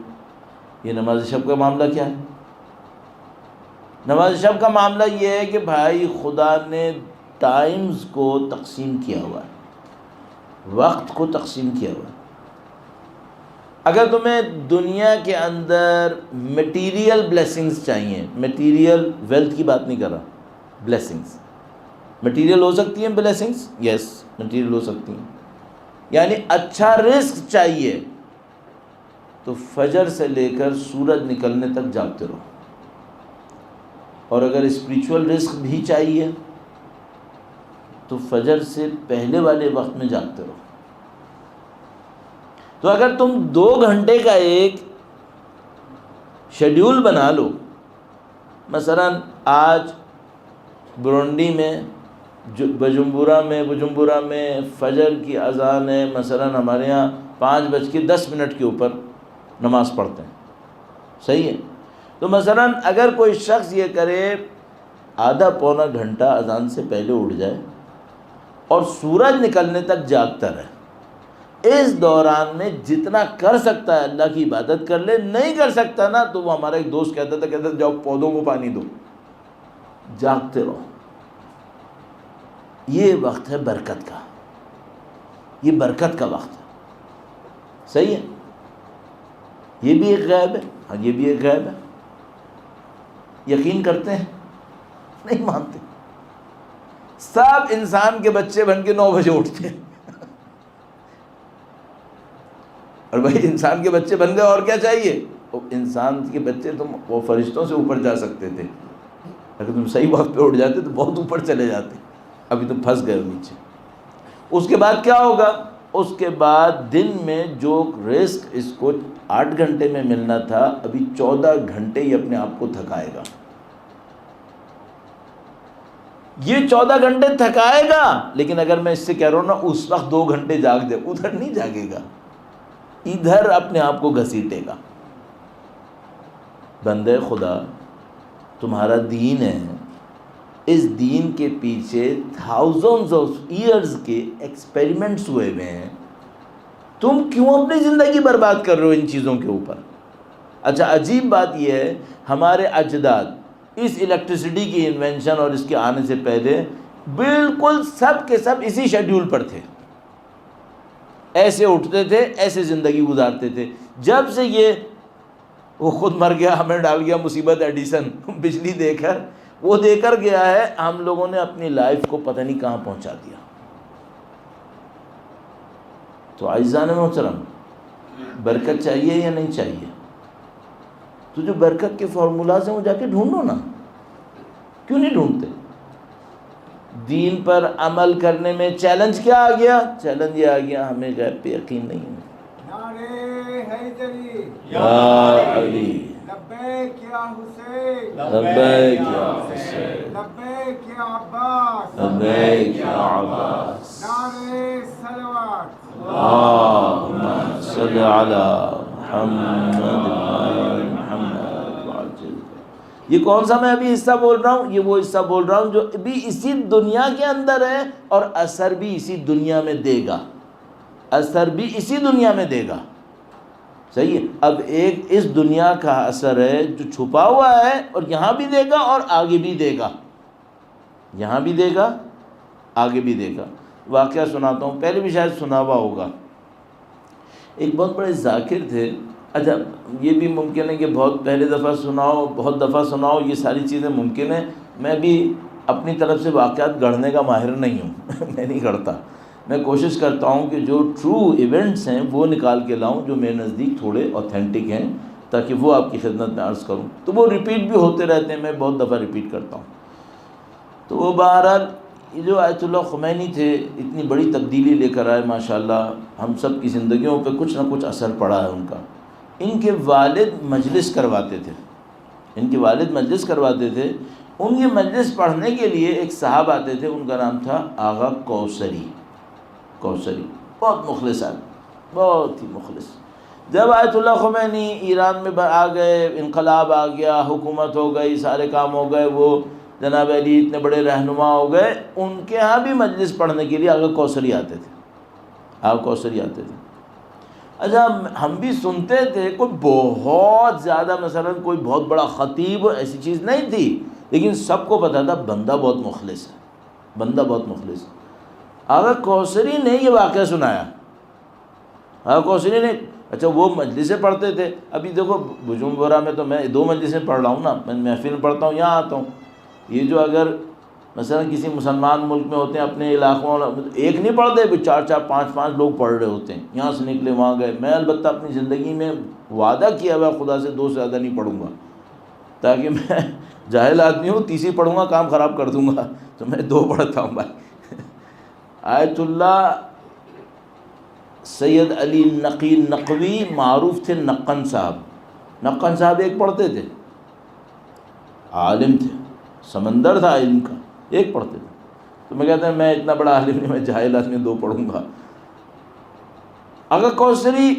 یہ نماز شب کا معاملہ کیا ہے؟ نماز شب کا معاملہ یہ ہے کہ بھائی خدا نے ٹائمز کو تقسیم کیا ہوا ہے، وقت کو تقسیم کیا ہوا ہے. اگر تمہیں دنیا کے اندر میٹیریل بلیسنگز چاہیے، میٹیریل ویلتھ کی بات نہیں کر رہا، بلیسنگز میٹیریل ہو سکتی ہیں، بلیسنگز یس میٹیریل ہو سکتی ہیں. یعنی اچھا رزق چاہیے تو فجر سے لے کر سورج نکلنے تک جاگتے رہو. اور اگر اسپریچول رزق بھی چاہیے تو فجر سے پہلے والے وقت میں جاگتے رہو. تو اگر تم 2 گھنٹے کا ایک شیڈیول بنا لو، مثلا آج برونڈی میں بجمبورا میں فجر کی اذان ہے، مثلا ہمارے ہاں 5:10 کے اوپر نماز پڑھتے ہیں، صحیح ہے. تو مثلا اگر کوئی شخص یہ کرے آدھا پونا گھنٹہ اذان سے پہلے اٹھ جائے اور سورج نکلنے تک جاگتا رہے، اس دوران میں جتنا کر سکتا ہے اللہ کی عبادت کر لے. نہیں کر سکتا نا تو وہ ہمارا ایک دوست کہتا تھا جاؤ پودوں کو پانی دو، جاگتے رہو. یہ وقت ہے برکت کا، یہ برکت کا وقت ہے، صحیح ہے. یہ بھی ایک غیب ہے، ہاں یہ بھی ایک غیب ہے. یقین کرتے ہیں نہیں مانتے. سب انسان کے بچے بن کے 9 بجے اٹھتے ہیں. اور بھائی انسان کے بچے بن گئے اور کیا چاہیے؟ انسان کے بچے تم وہ فرشتوں سے اوپر جا سکتے تھے، اگر تم صحیح وقت پہ اٹھ جاتے تو بہت اوپر چلے جاتے. ابھی تم پھنس گئے ہو نیچے. اس کے بعد کیا ہوگا؟ اس کے بعد دن میں جو رزق اس کو 8 گھنٹے میں ملنا تھا، ابھی 14 گھنٹے یہ اپنے آپ کو تھکائے گا. یہ 14 گھنٹے تھکائے گا، لیکن اگر میں اس سے کہہ رہا ہوں نا اس وقت 2 گھنٹے جاگ دے، ادھر نہیں جاگے گا، ادھر اپنے آپ کو گھسیٹے گا. بندے خدا، تمہارا دین ہے، اس دین کے پیچھے thousands of years کے ایکسپیریمنٹس ہوئے ہوئے ہیں. تم کیوں اپنی زندگی برباد کر رہے ہو ان چیزوں کے اوپر؟ اچھا عجیب بات یہ ہے، ہمارے اجداد اس الیکٹریسٹی کی انوینشن اور اس کے آنے سے پہلے بالکل سب کے سب اسی شیڈیول پر تھے. ایسے اٹھتے تھے، ایسے زندگی گزارتے تھے. جب سے یہ وہ خود مر گیا، ہمیں ڈال گیا مصیبت ایڈیسن، بجلی دے کر وہ دے کر گیا ہے، ہم لوگوں نے اپنی لائف کو پتہ نہیں کہاں پہنچا دیا. تو عزیزان محترم، برکت چاہیے یا نہیں چاہیے؟ تو جو برکت کے فارمولاز ہیں وہ جا کے ڈھونڈو نا. کیوں نہیں ڈھونڈتے؟ دین پر عمل کرنے میں چیلنج کیا آ گیا؟ چیلنج یہ آ گیا ہمیں غیب پہ یقین نہیں ہے. یا علی لبیک یا حسین، لبیک یا حسین، لبیک یا عباس، لبیک یا عباس، نعرہ صلوات. اللہم صل علی محمد وعلی محمد وعجل. یہ کون سا میں ابھی حصہ بول رہا ہوں؟ یہ وہ حصہ بول رہا ہوں جو ابھی اسی دنیا کے اندر ہے اور اثر بھی اسی دنیا میں دے گا. اثر بھی اسی دنیا میں دے گا. صحیح ہے. اب ایک اس دنیا کا اثر ہے جو چھپا ہوا ہے اور یہاں بھی دے گا اور آگے بھی دے گا. یہاں بھی دے گا، آگے بھی دے گا. واقعہ سناتا ہوں، پہلے بھی شاید سنا ہوا ہوگا. ایک بہت بڑے ذاکر تھے. اچھا یہ بھی ممکن ہے کہ بہت پہلے دفعہ سناؤ، بہت دفعہ سناؤ، یہ ساری چیزیں ممکن ہیں. میں بھی اپنی طرف سے واقعات گڑھنے کا ماہر نہیں ہوں میں نہیں گڑھتا. میں کوشش کرتا ہوں کہ جو ٹرو ایونٹس ہیں وہ نکال کے لاؤں جو میرے نزدیک تھوڑے اوتھینٹک ہیں، تاکہ وہ آپ کی خدمت میں عرض کروں. تو وہ ریپیٹ بھی ہوتے رہتے ہیں، میں بہت دفعہ ریپیٹ کرتا ہوں. تو وہ بہرحال یہ جو آیت اللہ خمینی تھے، اتنی بڑی تبدیلی لے کر آئے ماشاءاللہ. ہم سب کی زندگیوں پہ کچھ نہ کچھ اثر پڑا ہے ان کا. ان کے والد مجلس کرواتے تھے، ان کے والد مجلس کرواتے تھے. ان کے مجلس پڑھنے کے لیے ایک صاحب آتے تھے، ان کا نام تھا آغا کوثری. کوثری بہت مخلص آدمی، بہت ہی مخلص. جب آیت اللہ خمینی ایران میں آ گئے، انقلاب آ گیا، حکومت ہو گئی، سارے کام ہو گئے، وہ جناب علی اتنے بڑے رہنما ہو گئے، ان کے ہاں بھی مجلس پڑھنے کے لیے آغا کوثری آتے تھے. آغا کوثری آتے تھے. اچھا ہم بھی سنتے تھے، کوئی بہت زیادہ مثلا کوئی بہت بڑا خطیب ایسی چیز نہیں تھی، لیکن سب کو پتا تھا بندہ بہت مخلص ہے، بندہ بہت مخلص ہے. آغا کوثری نے یہ واقعہ سنایا. آغا کوثری نے، اچھا وہ مجلسیں پڑھتے تھے. ابھی دیکھو بجوم بورا میں تو میں 2 مجلسیں پڑھ رہا ہوں نا، میں محفل میں پڑھتا ہوں، یہاں آتا ہوں. یہ جو اگر مثلا کسی مسلمان ملک میں ہوتے ہیں اپنے علاقوں، ایک نہیں پڑھتے، 4-4 5-5 لوگ پڑھ رہے ہوتے ہیں، یہاں سے نکلے وہاں گئے. میں البتہ اپنی زندگی میں وعدہ کیا ہوا خدا سے 2 سے زیادہ نہیں پڑھوں گا، تاکہ میں جاہل آدمی ہوں، تیسری پڑھوں گا کام خراب کر دوں گا، تو میں 2 پڑھتا ہوں بھائی. آیت اللہ سید علی نقی نقوی معروف تھے نقن صاحب. نقن صاحب ایک پڑھتے تھے، عالم تھے، سمندر تھا علم کا، ایک پڑھتے تھے. تو میں کہتا ہوں میں اتنا بڑا عالم نہیں، میں جاہل آدمی 2 پڑھوں گا. آغا کوثری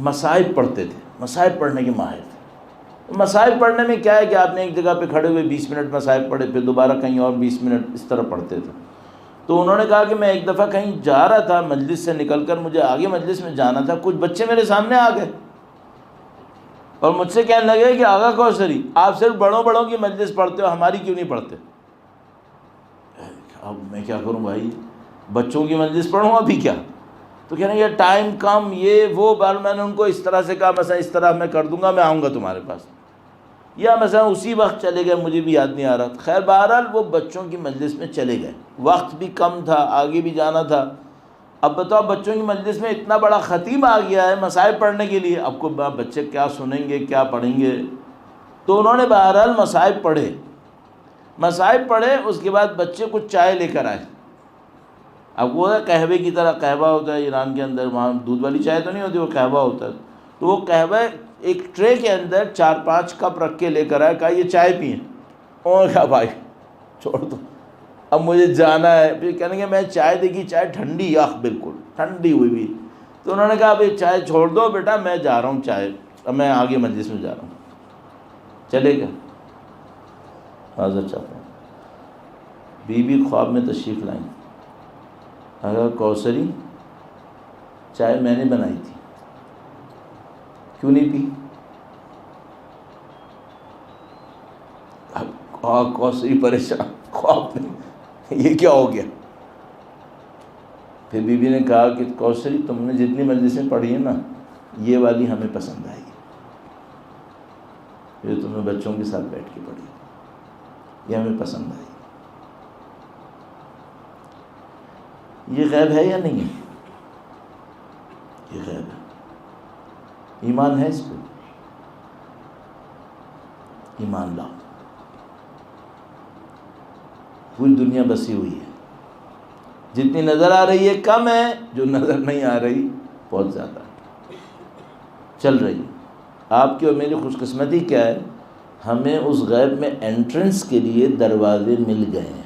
مصائب پڑھتے تھے، مصائب پڑھنے کے ماہر تھے. مصائب پڑھنے میں کیا ہے کہ آپ نے ایک جگہ پہ کھڑے ہوئے 20 منٹ مصائب پڑھے، پھر دوبارہ کہیں اور 20 منٹ، اس طرح پڑھتے تھے. تو انہوں نے کہا کہ میں ایک دفعہ کہیں جا رہا تھا مجلس سے نکل کر، مجھے آگے مجلس میں جانا تھا، کچھ بچے میرے سامنے آ گئے اور مجھ سے کہنے لگے کہ آغا کوثری آپ صرف بڑوں کی مجلس پڑھتے ہو، ہماری کیوں نہیں پڑھتے؟ اب میں کیا کروں بھائی، بچوں کی مجلس پڑھوں ابھی کیا؟ تو کہہ رہے ہیں یہ ٹائم کم، یہ وہ بار. میں نے ان کو اس طرح سے کہا مثلا اس طرح میں کر دوں گا، میں آؤں گا تمہارے پاس. یا مثلا اسی وقت چلے گئے، مجھے بھی یاد نہیں آ رہا. خیر بہرحال وہ بچوں کی مجلس میں چلے گئے، وقت بھی کم تھا، آگے بھی جانا تھا. اب بتاؤ بچوں کی مجلس میں اتنا بڑا خطیب آ گیا ہے مسائل پڑھنے کے لیے، اب کو بچے کیا سنیں گے کیا پڑھیں گے. تو انہوں نے بہرحال مسائل پڑھے. اس کے بعد بچے کچھ چائے لے کر آئے. اب وہ قہوے کی طرح، قہوہ ہوتا ہے ایران کے اندر، وہاں دودھ والی چائے تو نہیں ہوتی، وہ قہوہ ہوتا ہے. تو وہ قہوہ ایک ٹرے کے اندر 4-5 کپ رکھ کے لے کر آئے، کہا یہ چائے پئیں. اور کہا بھائی چھوڑ دو، اب مجھے جانا ہے. پھر کہنے کہ میں چائے دیکھی، چائے ٹھنڈی، بالکل ٹھنڈی ہوئی بھی. تو انہوں نے کہا ابھی چائے چھوڑ دو بیٹا، میں جا رہا ہوں چائے، اب میں آگے مجلس میں جا رہا ہوں. چلے گا حاضر چاہتا ہوں. بی خواب میں تشریف لائیں. اگر کوثری چائے میں نے بنائی تھی، کیوں نہیں پی؟ کوثری پریشان، خواب میں یہ کیا ہو گیا؟ پھر بی بی نے کہا کہ کوثری تم نے جتنی مجلسیں پڑھی ہیں نا، یہ والی ہمیں پسند آئی، یہ تم نے بچوں کے ساتھ بیٹھ کے پڑھی، یہ ہمیں پسند آئی. یہ غیب ہے یا نہیں ہے؟ یہ غیب ہے. ایمان ہے اس پہ؟ ایمان لاؤ. پوری دنیا بسی ہوئی ہے، جتنی نظر آ رہی ہے کم ہے، جو نظر نہیں آ رہی بہت زیادہ چل رہی ہے. آپ کی اور میری خوش قسمتی کیا ہے، ہمیں اس غیب میں انٹرنس کے لیے دروازے مل گئے ہیں.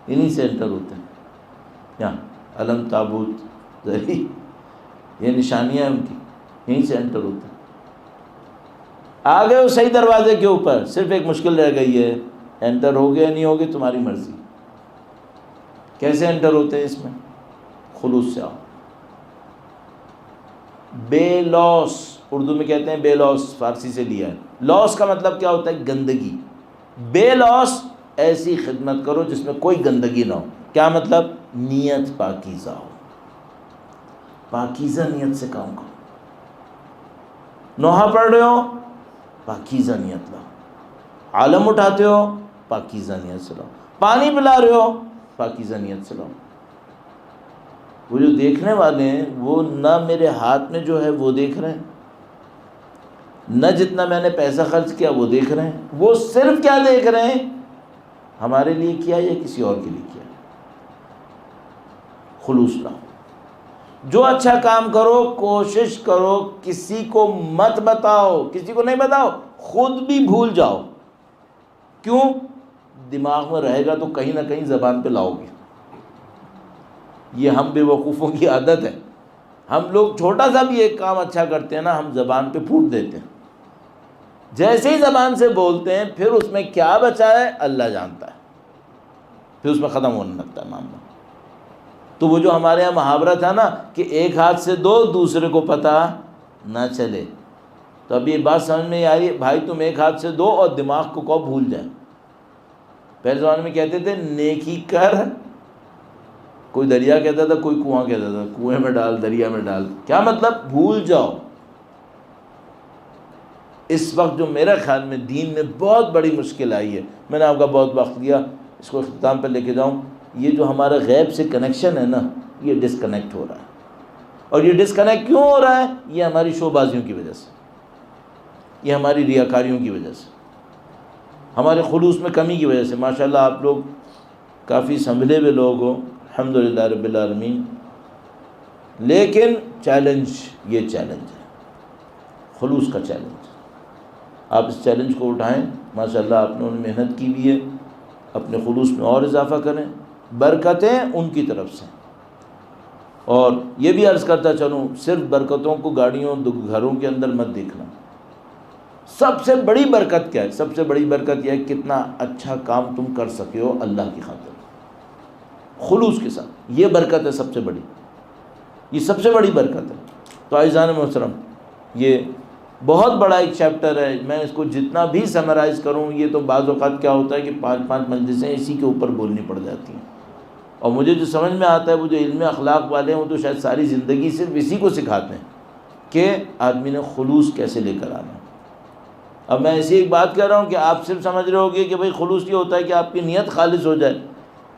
انہی سے انٹر ہوتے ہیں. یہاں علم تابوت ذری، یہ نشانیاں ہیں ان کی، یہیں سے انٹر ہوتے ہیں. آگے وہ صحیح دروازے کے اوپر، صرف ایک مشکل رہ گئی ہے، انٹر ہو گئے نہیں ہوگے تمہاری مرضی. کیسے انٹر ہوتے ہیں اس میں؟ خلوص سے آؤ. بے لوس، اردو میں کہتے ہیں بے لوس، فارسی سے لیا ہے. لوس کا مطلب کیا ہوتا ہے؟ گندگی. بے لوس ایسی خدمت کرو جس میں کوئی گندگی نہ ہو. کیا مطلب؟ نیت پاکیزہ ہو، پاکیزہ نیت سے کام کرو. نوحہ پڑھ رہے ہو، پاکیزہ نیت لاؤ. عالم اٹھاتے ہو، پاکیزہ نیت سے لاؤ. پانی پلا رہے ہو، پاکیزہ نیت سے لاؤ. وہ جو دیکھنے والے ہیں وہ نہ میرے ہاتھ میں جو ہے وہ دیکھ رہے ہیں، نہ جتنا میں نے پیسہ خرچ کیا وہ دیکھ رہے ہیں. وہ صرف کیا دیکھ رہے ہیں؟ ہمارے لیے کیا یا کسی اور کے لیے کیا. خلوص لاؤ. جو اچھا کام کرو کوشش کرو کسی کو مت بتاؤ، کسی کو نہیں بتاؤ، خود بھی بھول جاؤ. کیوں؟ دماغ میں رہے گا تو کہیں نہ کہیں زبان پہ لاؤ گے. یہ ہم بے وقوفوں کی عادت ہے. ہم لوگ چھوٹا سا بھی ایک کام اچھا کرتے ہیں نا، ہم زبان پہ پھوٹ دیتے ہیں. جیسے ہی زبان سے بولتے ہیں پھر اس میں کیا بچا ہے اللہ جانتا ہے، پھر اس میں ختم ہونے لگتا ہے معاملہ. تو وہ جو ہمارے یہاں محاورہ تھا نا کہ ایک ہاتھ سے دو دوسرے کو پتہ نہ چلے، تو اب یہ بات سمجھ میں آئی بھائی تم ایک ہاتھ سے دو اور دماغ کو کب بھول جائے. پہلے زمانے میں کہتے تھے نیکی کر، کوئی دریا کہتا تھا، کوئی کنواں کہتا تھا، کنویں میں ڈال، دریا میں ڈال. کیا مطلب؟ بھول جاؤ. اس وقت جو میرے خیال میں دین میں بہت بڑی مشکل آئی ہے، میں نے آپ کا بہت وقت لیا، اس کو اختتام پہ لے کے جاؤں. یہ جو ہمارا غیب سے کنیکشن ہے نا، یہ ڈسکنیکٹ ہو رہا ہے. اور یہ ڈسکنیکٹ کیوں ہو رہا ہے؟ یہ ہماری شو بازیوں کی وجہ سے، یہ ہماری ریاکاریوں کی وجہ سے، ہمارے خلوص میں کمی کی وجہ سے. ماشاءاللہ آپ لوگ کافی سنبھلے ہوئے لوگ ہو، الحمدللہ رب العالمین. لیکن چیلنج، یہ چیلنج ہے، خلوص کا چیلنج. آپ اس چیلنج کو اٹھائیں. ماشاءاللہ آپ نے محنت کی بھی ہے، اپنے خلوص میں اور اضافہ کریں، برکتیں ان کی طرف سے. اور یہ بھی عرض کرتا چلوں، صرف برکتوں کو گاڑیوں گھروں کے اندر مت دیکھنا. سب سے بڑی برکت کیا ہے؟ سب سے بڑی برکت یہ ہے کتنا اچھا کام تم کر سکے ہو اللہ کی خاطر خلوص کے ساتھ. یہ برکت ہے سب سے بڑی، یہ سب سے بڑی برکت ہے. تو عزیزان محترم، یہ بہت بڑا ایک چیپٹر ہے. میں اس کو جتنا بھی سمرائز کروں، یہ تو بعض اوقات کیا ہوتا ہے کہ 5 مجلسیں اسی کے اوپر بولنی پڑ جاتی ہیں. اور مجھے جو سمجھ میں آتا ہے، وہ جو علم اخلاق والے ہیں وہ تو شاید ساری زندگی صرف اسی کو سکھاتے ہیں کہ آدمی نے خلوص کیسے لے کر آنا ہے. اب میں ایسی ایک بات کہہ رہا ہوں کہ آپ صرف سمجھ رہے ہوگے کہ بھئی خلوص یہ ہوتا ہے کہ آپ کی نیت خالص ہو جائے.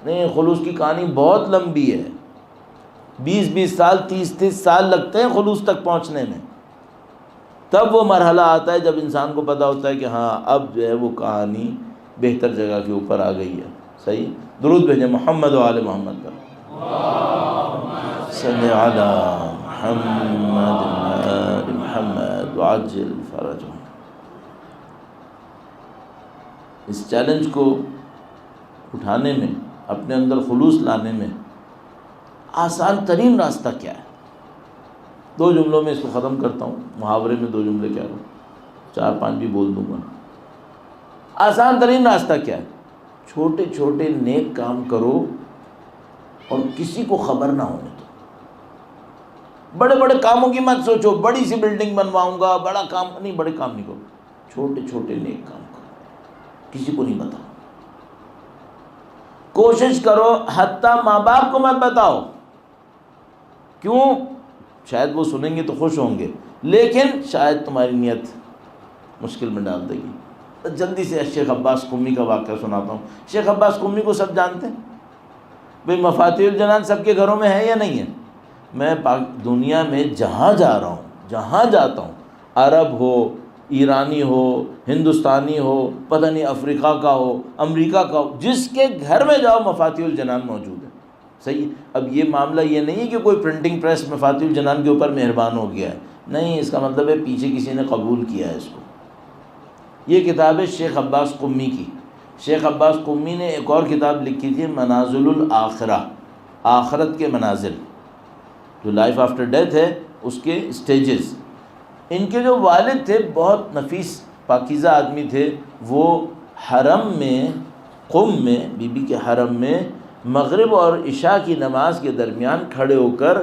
نہیں، خلوص کی کہانی بہت لمبی ہے. 20 سال 30 سال لگتے ہیں خلوص تک پہنچنے میں. تب وہ مرحلہ آتا ہے جب انسان کو پتہ ہوتا ہے کہ ہاں اب جو ہے وہ کہانی بہتر جگہ کے اوپر آ گئی ہے. صحیح. درود بھیجیں محمد و آل محمد پر. صلی علی محمد آل محمد وعجل فرجهم. اس چیلنج کو اٹھانے میں، اپنے اندر خلوص لانے میں آسان ترین راستہ کیا ہے؟ 2 جملوں میں اس کو ختم کرتا ہوں. محاورے میں 2 جملے کہہ رہا ہوں، 4-5 بھی بول دوں گا. آسان ترین راستہ کیا ہے؟ چھوٹے چھوٹے نیک کام کرو اور کسی کو خبر نہ ہونے دو. بڑے بڑے کاموں کی مت سوچو، بڑی سی بلڈنگ بنواؤں گا، بڑا کام نہیں، بڑے کام نہیں کرو. چھوٹے چھوٹے نیک کام کرو، کسی کو نہیں بتاؤ. کوشش کرو حتیٰ ماں باپ کو مت بتاؤ. کیوں؟ شاید وہ سنیں گے تو خوش ہوں گے، لیکن شاید تمہاری نیت مشکل میں ڈال دے گی. جلدی سے شیخ عباس قمی کا واقعہ سناتا ہوں. شیخ عباس قمی کو سب جانتے ہیں. بھئی مفاتیح الجنان سب کے گھروں میں ہے یا نہیں ہے؟ میں دنیا میں جہاں جا رہا ہوں، جہاں جاتا ہوں، عرب ہو، ایرانی ہو، ہندوستانی ہو، پتہ نہیں افریقہ کا ہو، امریکہ کا ہو، جس کے گھر میں جاؤ مفاتیح الجنان موجود ہے. صحیح. اب یہ معاملہ یہ نہیں ہے کہ کوئی پرنٹنگ پریس مفاتیح الجنان کے اوپر مہربان ہو گیا ہے. نہیں، اس کا مطلب ہے پیچھے کسی نے قبول کیا ہے اس کو. یہ کتاب ہے شیخ عباس قمی کی. شیخ عباس قمی نے ایک اور کتاب لکھی تھی، منازل الآخرہ، آخرت کے منازل، جو لائف آفٹر ڈیتھ ہے اس کے اسٹیجز. ان کے جو والد تھے بہت نفیس پاکیزہ آدمی تھے. وہ حرم میں، قم میں، بی بی کے حرم میں مغرب اور عشاء کی نماز کے درمیان کھڑے ہو کر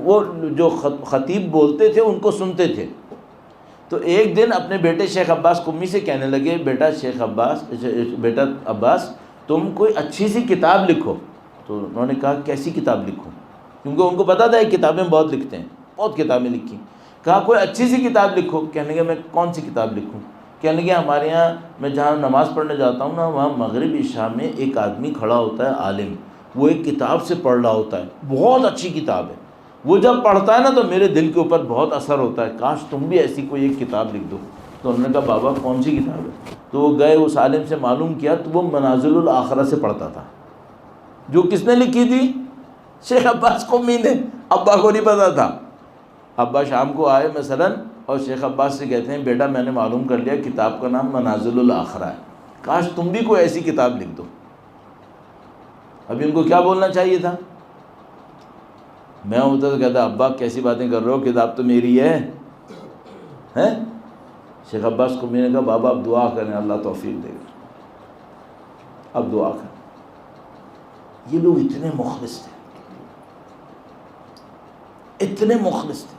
وہ جو خطیب بولتے تھے ان کو سنتے تھے. تو ایک دن اپنے بیٹے شیخ عباس قمی سے کہنے لگے، بیٹا عباس تم کوئی اچھی سی کتاب لکھو. تو انہوں نے کہا کیسی کتاب لکھوں؟ کیونکہ ان کو پتا تھا یہ کتابیں بہت لکھتے ہیں، بہت کتابیں لکھی. کہا کوئی اچھی سی کتاب لکھو. کہنے لگے میں کون سی کتاب لکھوں؟ کہنے لگے ہمارے یہاں میں جہاں نماز پڑھنے جاتا ہوں نا، وہاں مغرب عشاء میں ایک آدمی کھڑا ہوتا ہے عالم، وہ ایک کتاب سے پڑھ رہا ہوتا ہے، بہت اچھی کتاب ہے. وہ جب پڑھتا ہے نا تو میرے دل کے اوپر بہت اثر ہوتا ہے، کاش تم بھی ایسی کوئی ایک کتاب لکھ دو. تو انہوں نے کہا بابا کون سی کتاب ہے؟ تو وہ گئے اس عالم سے معلوم کیا تو وہ منازل الآخرہ سے پڑھتا تھا. جو کس نے لکھی تھی؟ شیخ عباس قمی نے. ابا کو نہیں پتا تھا. ابا شام کو آئے مثلاً اور شیخ عباس سے کہتے ہیں بیٹا میں نے معلوم کر لیا کتاب کا نام منازل الآخرہ ہے، کاش تم بھی کوئی ایسی کتاب لکھ دو. ابھی ان کو کیا بولنا چاہیے تھا؟ میں ہوتا تو کہتا ابا کیسی باتیں کر رہے ہو، کتاب تو میری ہے. شیخ عباس قمی نے کہا بابا اب دعا کریں، اللہ توفیق دے گا، اب دعا کریں. یہ لوگ اتنے مخلص تھے، اتنے مخلص تھے.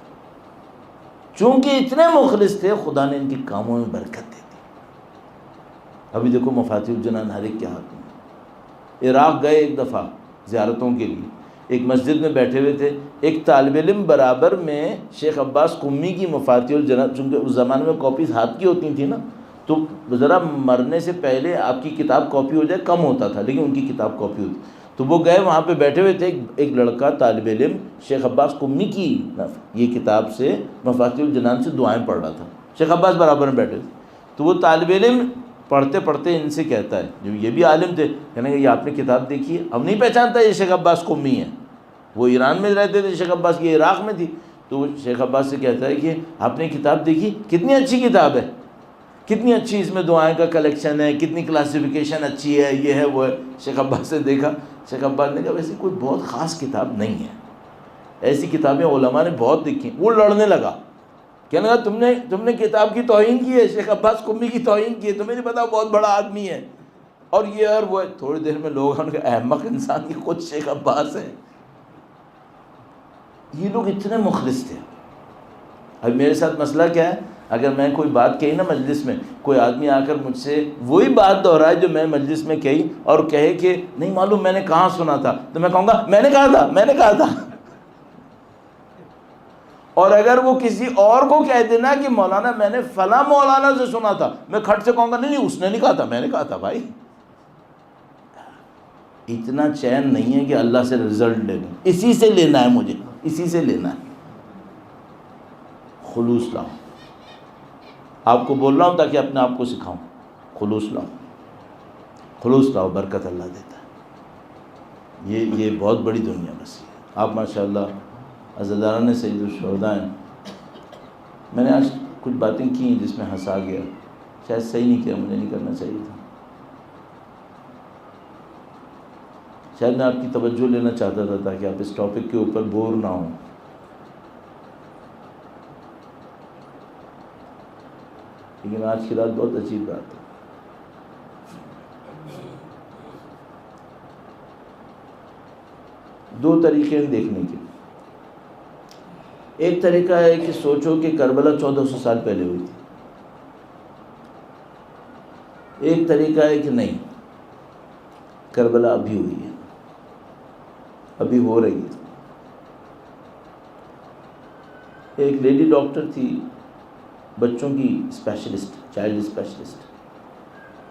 چونکہ اتنے مخلص تھے خدا نے ان کے کاموں میں برکت دے دی. ابھی دیکھو مفاتیح الجنان ہر ایک کے ہاتھ میں. عراق گئے ایک دفعہ زیارتوں کے لیے، ایک مسجد میں بیٹھے ہوئے تھے، ایک طالب علم برابر میں شیخ عباس قمی کی مفاتیح الجنان، چونکہ اس زمانے میں کاپیز ہاتھ کی ہوتی تھیں نا، تو ذرا مرنے سے پہلے آپ کی کتاب کاپی ہو جائے کم ہوتا تھا، لیکن ان کی کتاب کاپی ہوتی. تو وہ گئے وہاں پہ بیٹھے ہوئے تھے، ایک لڑکا طالب علم شیخ عباس قمی کی یہ کتاب سے مفاتیح الجنان سے دعائیں پڑھ رہا تھا. شیخ عباس برابر میں بیٹھے تھے. تو وہ طالب علم پڑھتے پڑھتے ان سے کہتا ہے، جو یہ بھی عالم تھے، کہنے کہ یہ آپ نے کتاب دیکھی ہے؟ اب نہیں پہچانتا یہ شیخ عباس قمی ہے، وہ ایران میں رہتے تھے شیخ عباس، یہ عراق میں تھی. تو وہ شیخ عباس سے کہتا ہے کہ آپ نے کتاب دیکھی؟ کتنی اچھی کتاب ہے، کتنی اچھی اس میں دعائیں کا کلیکشن ہے، کتنی کلاسیفیکیشن اچھی ہے، یہ ہے وہ ہے. شیخ عباس سے دیکھا. شیخ عباس نے کہا ویسے کوئی بہت خاص کتاب نہیں ہے، ایسی کتابیں علماء نے بہت لکھی. وہ لڑنے لگا، کہنے لگا تم نے کتاب کی توہین کی ہے، شیخ عباس قمی کی توہین کی ہے، تمہیں نہیں پتا بہت بڑا آدمی ہے اور یہ اور وہ ہے. تھوڑی دیر میں لوگ ان کے احمق انسان کی خود شیخ عباس ہیں. یہ لوگ اتنے مخلص تھے. اب میرے ساتھ مسئلہ کیا ہے، اگر میں کوئی بات کہی نا مجلس میں، کوئی آدمی آ کر مجھ سے وہی بات دہرائے جو میں مجلس میں کہی اور کہے کہ نہیں معلوم میں نے کہاں سنا تھا، تو میں کہوں گا میں نے کہا تھا. اور اگر وہ کسی اور کو کہہ دینا کہ مولانا میں نے فلاں مولانا سے سنا تھا، میں کھٹ سے کہوں گا نہیں اس نے نہیں کہا تھا، میں نے کہا تھا۔ بھائی اتنا چین نہیں ہے کہ اللہ سے رزلٹ لے لوں، اسی سے لینا ہے، مجھے اسی سے لینا ہے۔ خلوص لاؤ، آپ کو بول رہا ہوں تاکہ اپنے آپ کو سکھاؤں، خلوص لاؤ، خلوص لاؤ، برکت اللہ دیتا ہے۔ یہ بہت بڑی دنیا بس ہے۔ آپ ماشاءاللہ عزاداران سید الشہداء ہیں۔ میں نے آج کچھ باتیں کی جس میں ہنسا گیا، شاید صحیح نہیں کیا، مجھے نہیں کرنا چاہیے تھا، شاید میں آپ کی توجہ لینا چاہتا تھا تاکہ آپ اس ٹاپک کے اوپر بور نہ ہوں۔ لیکن آج کی رات بہت عجیب رات ہے۔ دو طریقے ہیں دیکھنے کے۔ ایک طریقہ ہے کہ سوچو کہ کربلا 1400 سال پہلے ہوئی تھی۔ ایک طریقہ ہے کہ نہیں، کربلا ابھی ہوئی ہے، ابھی ہو رہی ہے۔ ایک لیڈی ڈاکٹر تھی، بچوں کی اسپیشلسٹ، چائلڈ اسپیشلسٹ،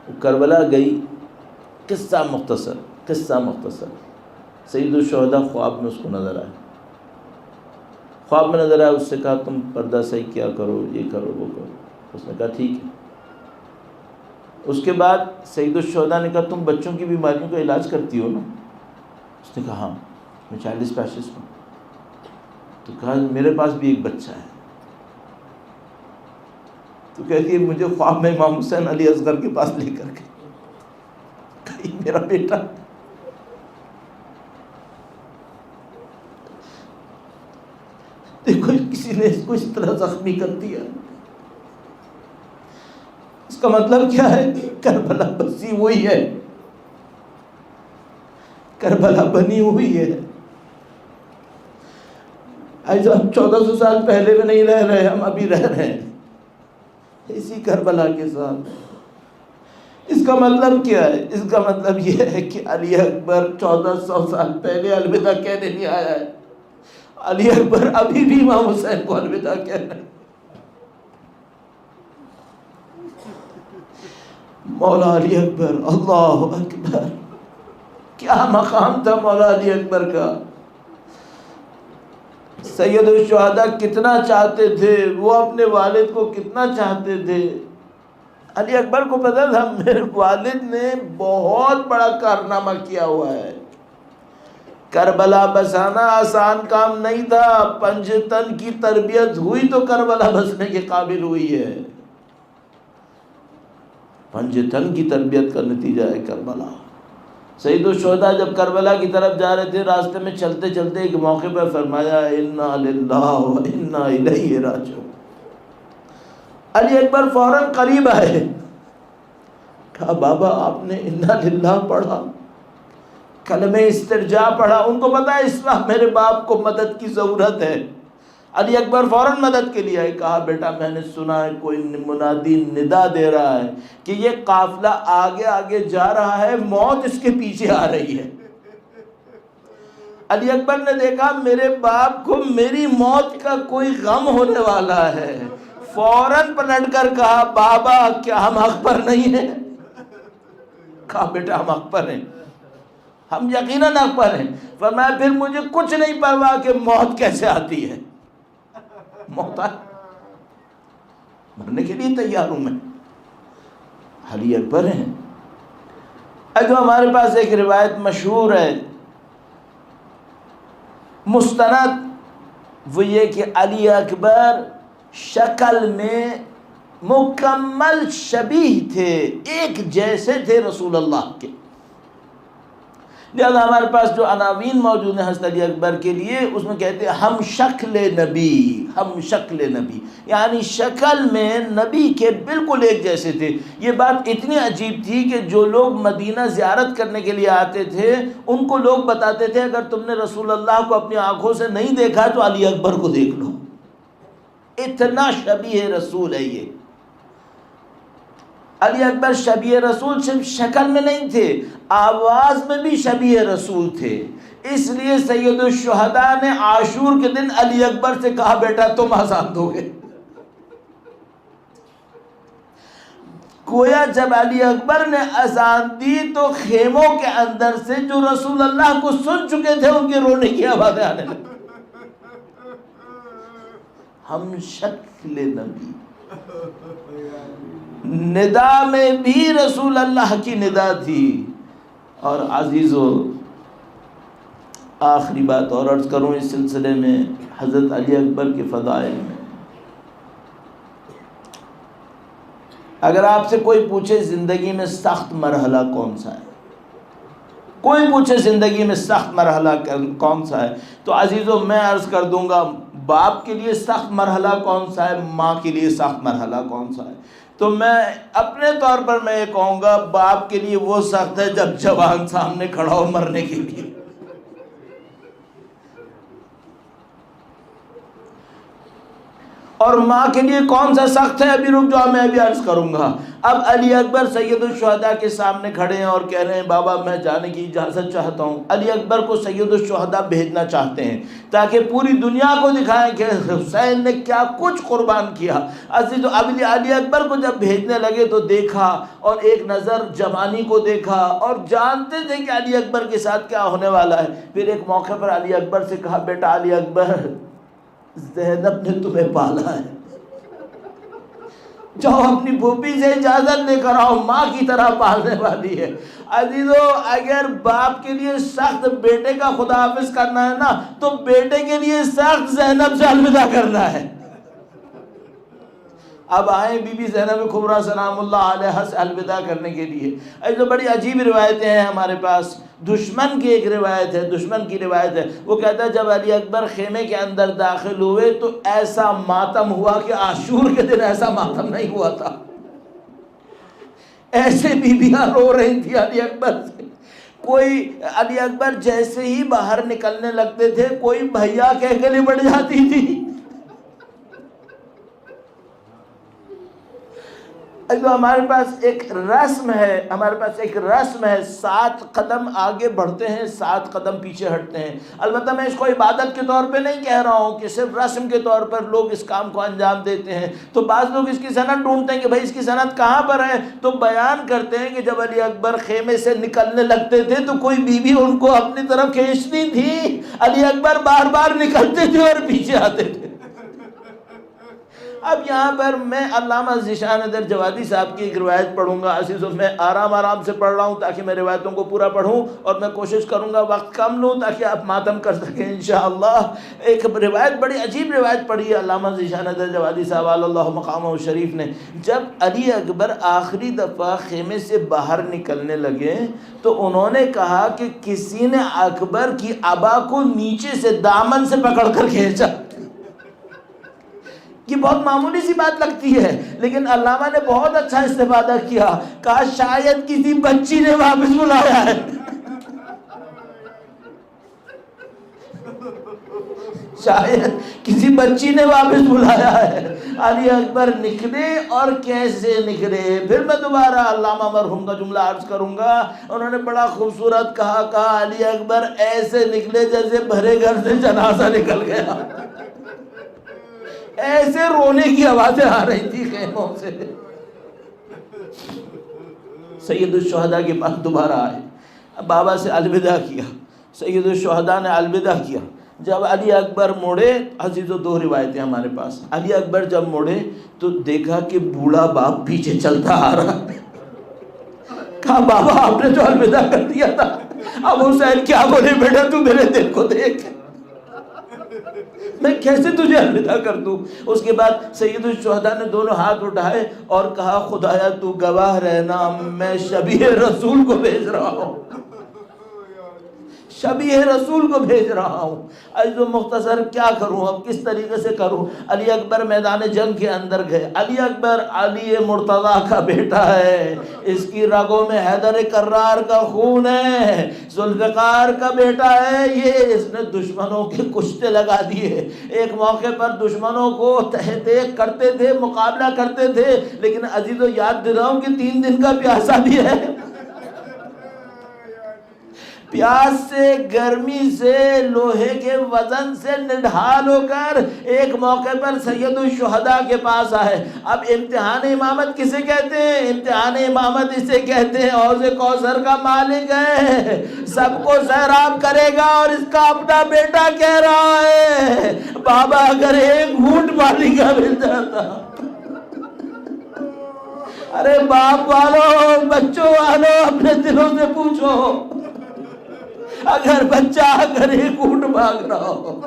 وہ کربلا گئی۔ قصہ مختصر، سید الشہداء خواب میں اس کو نظر آیا، خواب میں نظر آیا، اس سے کہا تم پردہ صحیح کیا کرو، یہ کرو وہ کرو۔ اس نے کہا ٹھیک ہے۔ اس کے بعد سید الشہداء نے کہا تم بچوں کی بیماریوں کا علاج کرتی ہو نا؟ اس نے کہا ہاں میں چائلڈ اسپیشلسٹ ہوں۔ تو کہا میرے پاس بھی ایک بچہ ہے۔ تو کہتی ہے مجھے خواب میں امام حسین علی اصغر کے پاس لے کر گئے، کہا یہ میرا بیٹا۔ دیکھو کسی نے اس کو اس طرح زخمی کر دیا۔ اس کا مطلب کیا ہے؟ کربلا بسی ہوئی ہے، کربلا بنی ہوئی ہے۔ ایسا ہم 1400 سال پہلے میں نہیں رہ رہے، ہم ابھی رہ رہے ہیں اسی کربلا کے ساتھ۔ اس کا مطلب کیا ہے؟ اس کا مطلب یہ ہے کہ علی اکبر 1400 سال پہلے الوداع کہنے نہیں آیا ہے، علی اکبر ابھی بھی امام حسین کو الوداع کہہ رہے ہیں۔ مولا علی اکبر، اللہ اکبر، کیا مقام تھا مولا علی اکبر کا۔ سید الشہداء کتنا چاہتے تھے، وہ اپنے والد کو کتنا چاہتے تھے۔ علی اکبر کو پتہ تھا میرے والد نے بہت بڑا کارنامہ کیا ہوا ہے، کربلا بسانا آسان کام نہیں تھا، پنجتن کی تربیت ہوئی تو کربلا بسنے کے قابل ہوئی ہے، پنجتن کی تربیت کا نتیجہ ہے کربلا۔ سید الشہداء جب کربلا کی طرف جا رہے تھے، راستے میں چلتے چلتے ایک موقع پر فرمایا انا للہ و انا الیہ راجعون۔ علی اکبر فوراً قریب آئے، کہا بابا آپ نے انا للہ پڑھا، کلمہ استرجاع پڑھا۔ ان کو پتا ہے اس وقت میرے باپ کو مدد کی ضرورت ہے۔ علی اکبر فوراً مدد کے لیے آئے، کہا بیٹا میں نے سنا ہے کوئی منادی ندا دے رہا ہے کہ یہ قافلہ آگے آگے جا رہا ہے، موت اس کے پیچھے آ رہی ہے۔ علی اکبر نے دیکھا میرے باپ کو میری موت کا کوئی غم ہونے والا ہے، فوراً پلٹ کر کہا بابا کیا ہم حق پر نہیں ہیں؟ کہا بیٹا ہم حق پر ہیں، ہم یقیناً حق پر ہیں۔ فرمایا پھر مجھے کچھ نہیں پرواہ کہ موت کیسے آتی ہے، موت آئے مرنے کے لیے تیار ہوں میں۔ علی اکبر ہیں۔ جو ہمارے پاس ایک روایت مشہور ہے مستند، وہ یہ کہ علی اکبر شکل میں مکمل شبیہ تھے، ایک جیسے تھے رسول اللہ کے۔ لہذا ہمارے پاس جو عناوین موجود ہیں حضرت علی اکبر کے لیے، اس میں کہتے ہیں ہم شکل نبی، ہم شکل نبی، یعنی شکل میں نبی کے بالکل ایک جیسے تھے۔ یہ بات اتنی عجیب تھی کہ جو لوگ مدینہ زیارت کرنے کے لیے آتے تھے ان کو لوگ بتاتے تھے اگر تم نے رسول اللہ کو اپنی آنکھوں سے نہیں دیکھا تو علی اکبر کو دیکھ لو، اتنا شبیہ رسول ہے یہ۔ علی اکبر شبیہ رسول صرف شکل میں نہیں تھے، آواز میں بھی شبیہ رسول تھے، اس لیے سید الشہداء نے عاشور کے دن علی اکبر سے کہا بیٹا تم اذان دو گے۔ گویا جب علی اکبر نے اذان دی تو خیموں کے اندر سے جو رسول اللہ کو سن چکے تھے ان کے رونے کی آوازیں آنے لگی۔ ہم شکل نبی، ندا میں بھی رسول اللہ کی ندا تھی۔ اور عزیزو آخری بات اور عرض کروں اس سلسلے میں، حضرت علی اکبر کے فضائل میں اگر آپ سے کوئی پوچھے زندگی میں سخت مرحلہ کون سا ہے، کوئی پوچھے زندگی میں سخت مرحلہ کون سا ہے، تو عزیزو میں عرض کر دوں گا باپ کے لیے سخت مرحلہ کون سا ہے، ماں کے لیے سخت مرحلہ کون سا ہے۔ تو میں اپنے طور پر میں یہ کہوں گا باپ کے لیے وہ سخت ہے جب جوان سامنے کھڑا ہو مرنے کے لیے، اور ماں کے لیے کون سا سخت ہے، ابھی رک جاؤ میں ابھی عرض کروں گا۔ اب علی اکبر سید الشہداء کے سامنے کھڑے ہیں اور کہہ رہے ہیں بابا میں جانے کی اجازت چاہتا ہوں۔ علی اکبر کو سید الشہداء بھیجنا چاہتے ہیں تاکہ پوری دنیا کو دکھائیں کہ حسین نے کیا کچھ قربان کیا۔ علی اکبر کو جب بھیجنے لگے تو دیکھا اور ایک نظر جوانی کو دیکھا اور جانتے تھے کہ علی اکبر کے ساتھ کیا ہونے والا ہے۔ پھر ایک موقع پر علی اکبر سے کہا بیٹا علی اکبر زینب نے تمہیں پالا ہے، جاؤ اپنی پھوپھی سے اجازت لے کر آؤ، ماں کی طرح پالنے والی ہے۔ عزیزو اگر باپ کے لیے سخت بیٹے کا خدا حافظ کرنا ہے نا تو بیٹے کے لیے سخت زینب سے الوداع کرنا ہے۔ اب آئیں بی بی زینب کبریٰ سلام اللہ علیہا سے الوداع کرنے کے لیے۔ ایسے بڑی عجیب روایتیں ہیں ہمارے پاس۔ دشمن کی ایک روایت ہے، دشمن کی روایت ہے، وہ کہتا ہے جب علی اکبر خیمے کے اندر داخل ہوئے تو ایسا ماتم ہوا کہ عاشور کے دن ایسا ماتم نہیں ہوا تھا۔ ایسے بیویاں رو رہی تھی علی اکبر سے، کوئی علی اکبر جیسے ہی باہر نکلنے لگتے تھے کوئی بھیا کہہ کے لپٹ جاتی تھی۔ ہمارے پاس ایک رسم ہے 7 قدم آگے بڑھتے ہیں 7 قدم پیچھے ہٹتے ہیں۔ البتہ میں اس کو عبادت کے طور پہ نہیں کہہ رہا ہوں کہ صرف رسم کے طور پر لوگ اس کام کو انجام دیتے ہیں۔ تو بعض لوگ اس کی سند ڈھونڈتے ہیں کہ بھائی اس کی سند کہاں پر ہے، تو بیان کرتے ہیں کہ جب علی اکبر خیمے سے نکلنے لگتے تھے تو کوئی بیوی ان کو اپنی طرف کھینچتی تھی، علی اکبر بار بار نکلتے تھے اور پیچھے آتے تھے۔ اب یہاں پر میں علامہ ذیشان ادر جوادی صاحب کی ایک روایت پڑھوں گا۔ عزیزو میں آرام سے پڑھ رہا ہوں تاکہ میں روایتوں کو پورا پڑھوں، اور میں کوشش کروں گا وقت کم لوں تاکہ آپ ماتم کر سکیں انشاءاللہ۔ ایک روایت بڑی عجیب روایت پڑھی ہے علامہ ذیشان ادر جوادی صاحب اللہ مقامہ شریف نے۔ جب علی اکبر آخری دفعہ خیمے سے باہر نکلنے لگے تو انہوں نے کہا کہ کسی نے اکبر کی عبا کو نیچے سے دامن سے پکڑ کر کھینچا۔ یہ بہت معمولی سی بات لگتی ہے لیکن علامہ نے بہت اچھا استفادہ کیا، کہا شاید کسی بچی نے واپس بلایا ہے، شاید کسی بچی نے واپس بلایا ہے۔ علی اکبر نکلے اور کیسے نکلے، پھر میں دوبارہ علامہ مرحوم کا جملہ عرض کروں گا، انہوں نے بڑا خوبصورت کہا علی اکبر ایسے نکلے جیسے بھرے گھر سے جنازہ نکل گیا، ایسے رونے کی آوازیں آ رہی تھی خیموں سے۔ سید الشہداء کے پاس دوبارہ آئے، بابا سے الوداع کیا، سید الشہداء نے الوداع کیا۔ جب علی اکبر موڑے، عزیزو 2 روایتیں ہمارے پاس، علی اکبر جب موڑے تو دیکھا کہ بوڑھا باپ پیچھے چلتا آ رہا، کہا بابا آپ نے تو الوداع کر دیا تھا، اب حسین کیا بولے بیٹا تو میرے دل کو دیکھ، میں کیسے تجھے الوداع کر دوں۔ اس کے بعد سید الشہداء نے دونوں ہاتھ اٹھائے اور کہا خدایا تو گواہ رہنا میں شبیہ رسول کو بھیج رہا ہوں، شبیہ رسول کو بھیج رہا ہوں۔ عزیز و مختصر کیا کروں، اب کس طریقے سے کروں؟ علی اکبر میدان جنگ کے اندر گئے۔ علی اکبر علی مرتضیٰ کا بیٹا ہے، اس کی رگوں میں حیدر کرار کا خون ہے، ذوالفقار کا بیٹا ہے یہ، اس نے دشمنوں کے کشتے لگا دیے۔ ایک موقع پر دشمنوں کو تحت ایک کرتے تھے، مقابلہ کرتے تھے، لیکن عزیز و یاد دلاؤں کہ 3 دن کا پیاسا بھی ہے، پیاس سے، گرمی سے، لوہے کے وزن سے نڈھال ہو کر ایک موقع پر سید الشہداء کے پاس آئے۔ اب امتحان امامت کسے کہتے ہیں؟ امتحان امامت اسے کہتے ہیں حوض کوثر کا مالک ہے، سب کو سیراب کرے گا، اور اس کا اپنا بیٹا کہہ رہا ہے بابا اگر ایک گھونٹ پانی کا مل جاتا۔ ارے باپ والو، بچوں والو، اپنے دلوں سے پوچھو، اگر بچہ اگر ایک اونٹ مانگ رہا ہو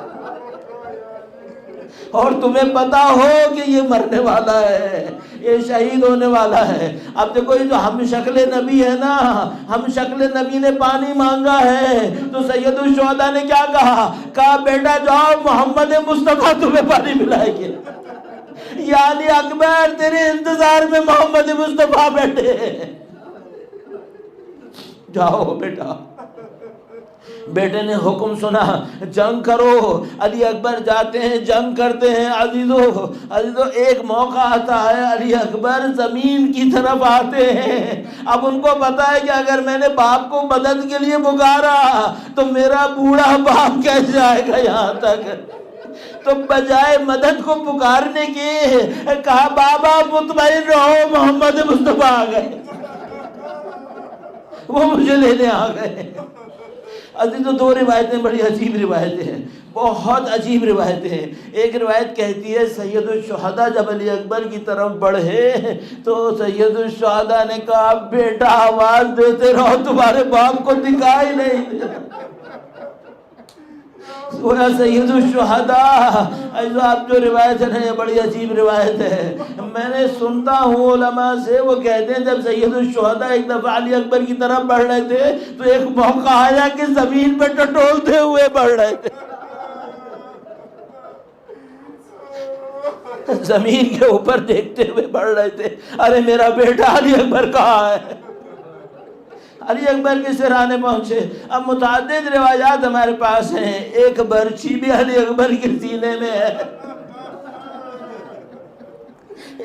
اور تمہیں پتا ہو کہ یہ مرنے والا ہے، یہ شہید ہونے والا ہے۔ اب دیکھو یہ جو ہم شکل نبی ہے نا، ہم شکل نبی نے پانی مانگا ہے تو سید الشہداء نے کیا کہا بیٹا جاؤ محمد مصطفیٰ تمہیں پانی ملائے گے۔ یعنی اکبر تیرے انتظار میں محمد مصطفیٰ بیٹھے، جاؤ بیٹا۔ بیٹے نے حکم سنا جنگ کرو، علی اکبر جاتے ہیں، جنگ کرتے ہیں۔ عزیزو ایک موقع آتا ہے علی اکبر زمین کی طرف آتے ہیں۔ اب ان کو پتا ہے کہ اگر میں نے باپ کو مدد کے لیے پکارا تو میرا بوڑھا باپ کیسے جائے گا یہاں تک، تو بجائے مدد کو پکارنے کے کہا بابا مطمئن رہو محمد مصطفیٰ آ گئے، وہ مجھے لینے آ گئے۔ عزیزو 2 روایتیں بڑی عجیب روایتیں ہیں، بہت عجیب روایتیں ہیں۔ ایک روایت کہتی ہے سید الشہداء جب علی اکبر کی طرف بڑھے تو سید الشہداء نے کہا بیٹا آواز دیتے رہو، تمہارے باپ کو دکھائی نہیں دے رہا۔ گویا سید الشہداء، ایسا آپ جو روایت ہے یہ بڑی عجیب روایت ہے، میں نے سنتا ہوں علماء سے، وہ کہتے ہیں جب سید الشہداء ایک دفعہ علی اکبر کی طرف بڑھ رہے تھے تو ایک موقع آیا کہ زمین پہ ٹٹولتے ہوئے بڑھ رہے تھے، زمین کے اوپر دیکھتے ہوئے بڑھ رہے تھے، ارے میرا بیٹا علی اکبر کہاں ہے؟ علی اکبر کے سرانے پہنچے۔ اب متعدد روایات ہمارے پاس ہیں، ایک برچھی بھی علی اکبر کے سینے میں ہے،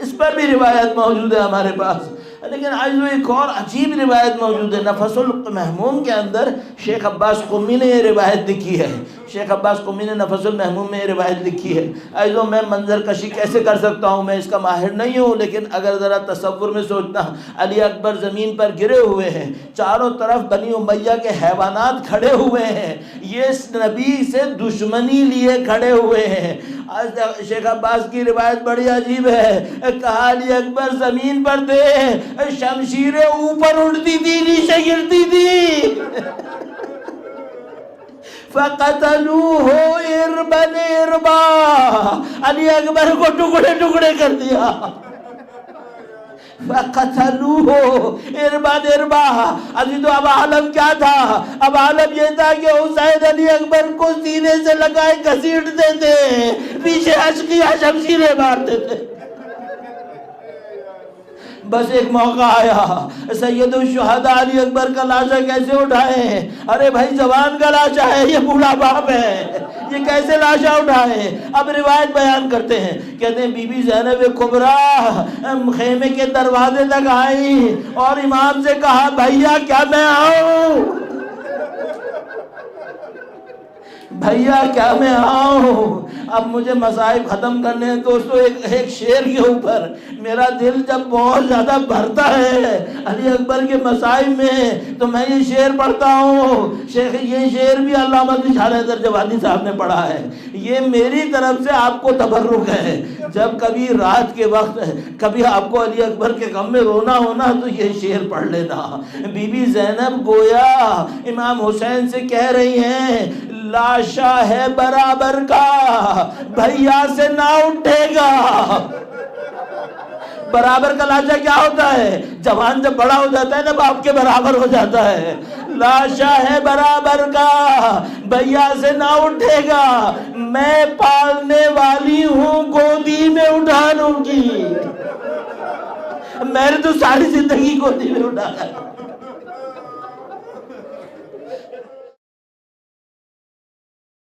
اس پر بھی روایت موجود ہے ہمارے پاس۔ لیکن آج ایک اور عجیب روایت موجود ہے، نفس المحموم کے اندر شیخ عباس قمی نے یہ روایت لکھی ہے، شیخ عباس قمی نے نفس المحموم میں یہ روایت لکھی ہے۔ آج میں منظر کشی کیسے کر سکتا ہوں، میں اس کا ماہر نہیں ہوں، لیکن اگر ذرا تصور میں سوچنا، علی اکبر زمین پر گرے ہوئے ہیں، چاروں طرف بنی امیہ کے حیوانات کھڑے ہوئے ہیں، یہ نبی سے دشمنی لیے کھڑے ہوئے ہیں۔ آج شیخ عباس کی روایت بڑی عجیب ہے، کہا علی اکبر زمین پر تھے، شمشیریں اوپر اڑتی تھی نیچے گرتی تھی، فَقَتَلُوهُ إِرْبًا إِرْبًا، علی اکبر کو ٹکڑے ٹکڑے کر دیا، فَقَتَلُوهُ إِرْبًا إِرْبًا۔ عزیزو اب عالم کیا تھا؟ اب عالم یہ تھا کہ حسین علی اکبر کو سینے سے لگائے گھسیٹتے تھے، پیچھے اشقیہ شمشیریں مارتے تھے۔ بس ایک موقع آیا، سید الشہداء علی اکبر کا لاشا کیسے اٹھائے؟ ارے بھائی جوان کا لاشا ہے، یہ بوڑھا باپ ہے، یہ کیسے لاشا اٹھائے؟ اب روایت بیان کرتے ہیں، کہتے ہیں بی بی زینب کبریٰ خیمے کے دروازے تک آئی اور امام سے کہا بھیا کیا میں آؤں؟ بھیا کیا میں آؤں؟ اب مجھے مصائب ختم کرنے ہیں دوستو، ایک شعر کے اوپر میرا دل جب بہت زیادہ بھرتا ہے علی اکبر کے مصائب میں تو میں یہ شعر پڑھتا ہوں۔ شیخ یہ شعر بھی علامہ ذوالفقار حیدر جوادی صاحب نے پڑھا ہے، یہ میری طرف سے آپ کو تبرک ہے، جب کبھی رات کے وقت کبھی آپ کو علی اکبر کے غم میں رونا ہونا تو یہ شعر پڑھ لینا۔ بی بی زینب گویا امام حسین سے کہہ رہی ہیں لاشا ہے برابر کا بھیا سے نہ اٹھے گا۔ برابر کا لاشا کیا ہوتا ہے؟ جوان جب بڑا ہو جاتا ہے نا باپ کے برابر ہو جاتا ہے، لاشا ہے برابر کا، بھیا سے نہ اٹھے گا، میں پالنے والی ہوں، گودی میں اٹھا لوں گی۔ میں نے تو ساری زندگی گودی میں اٹھایا۔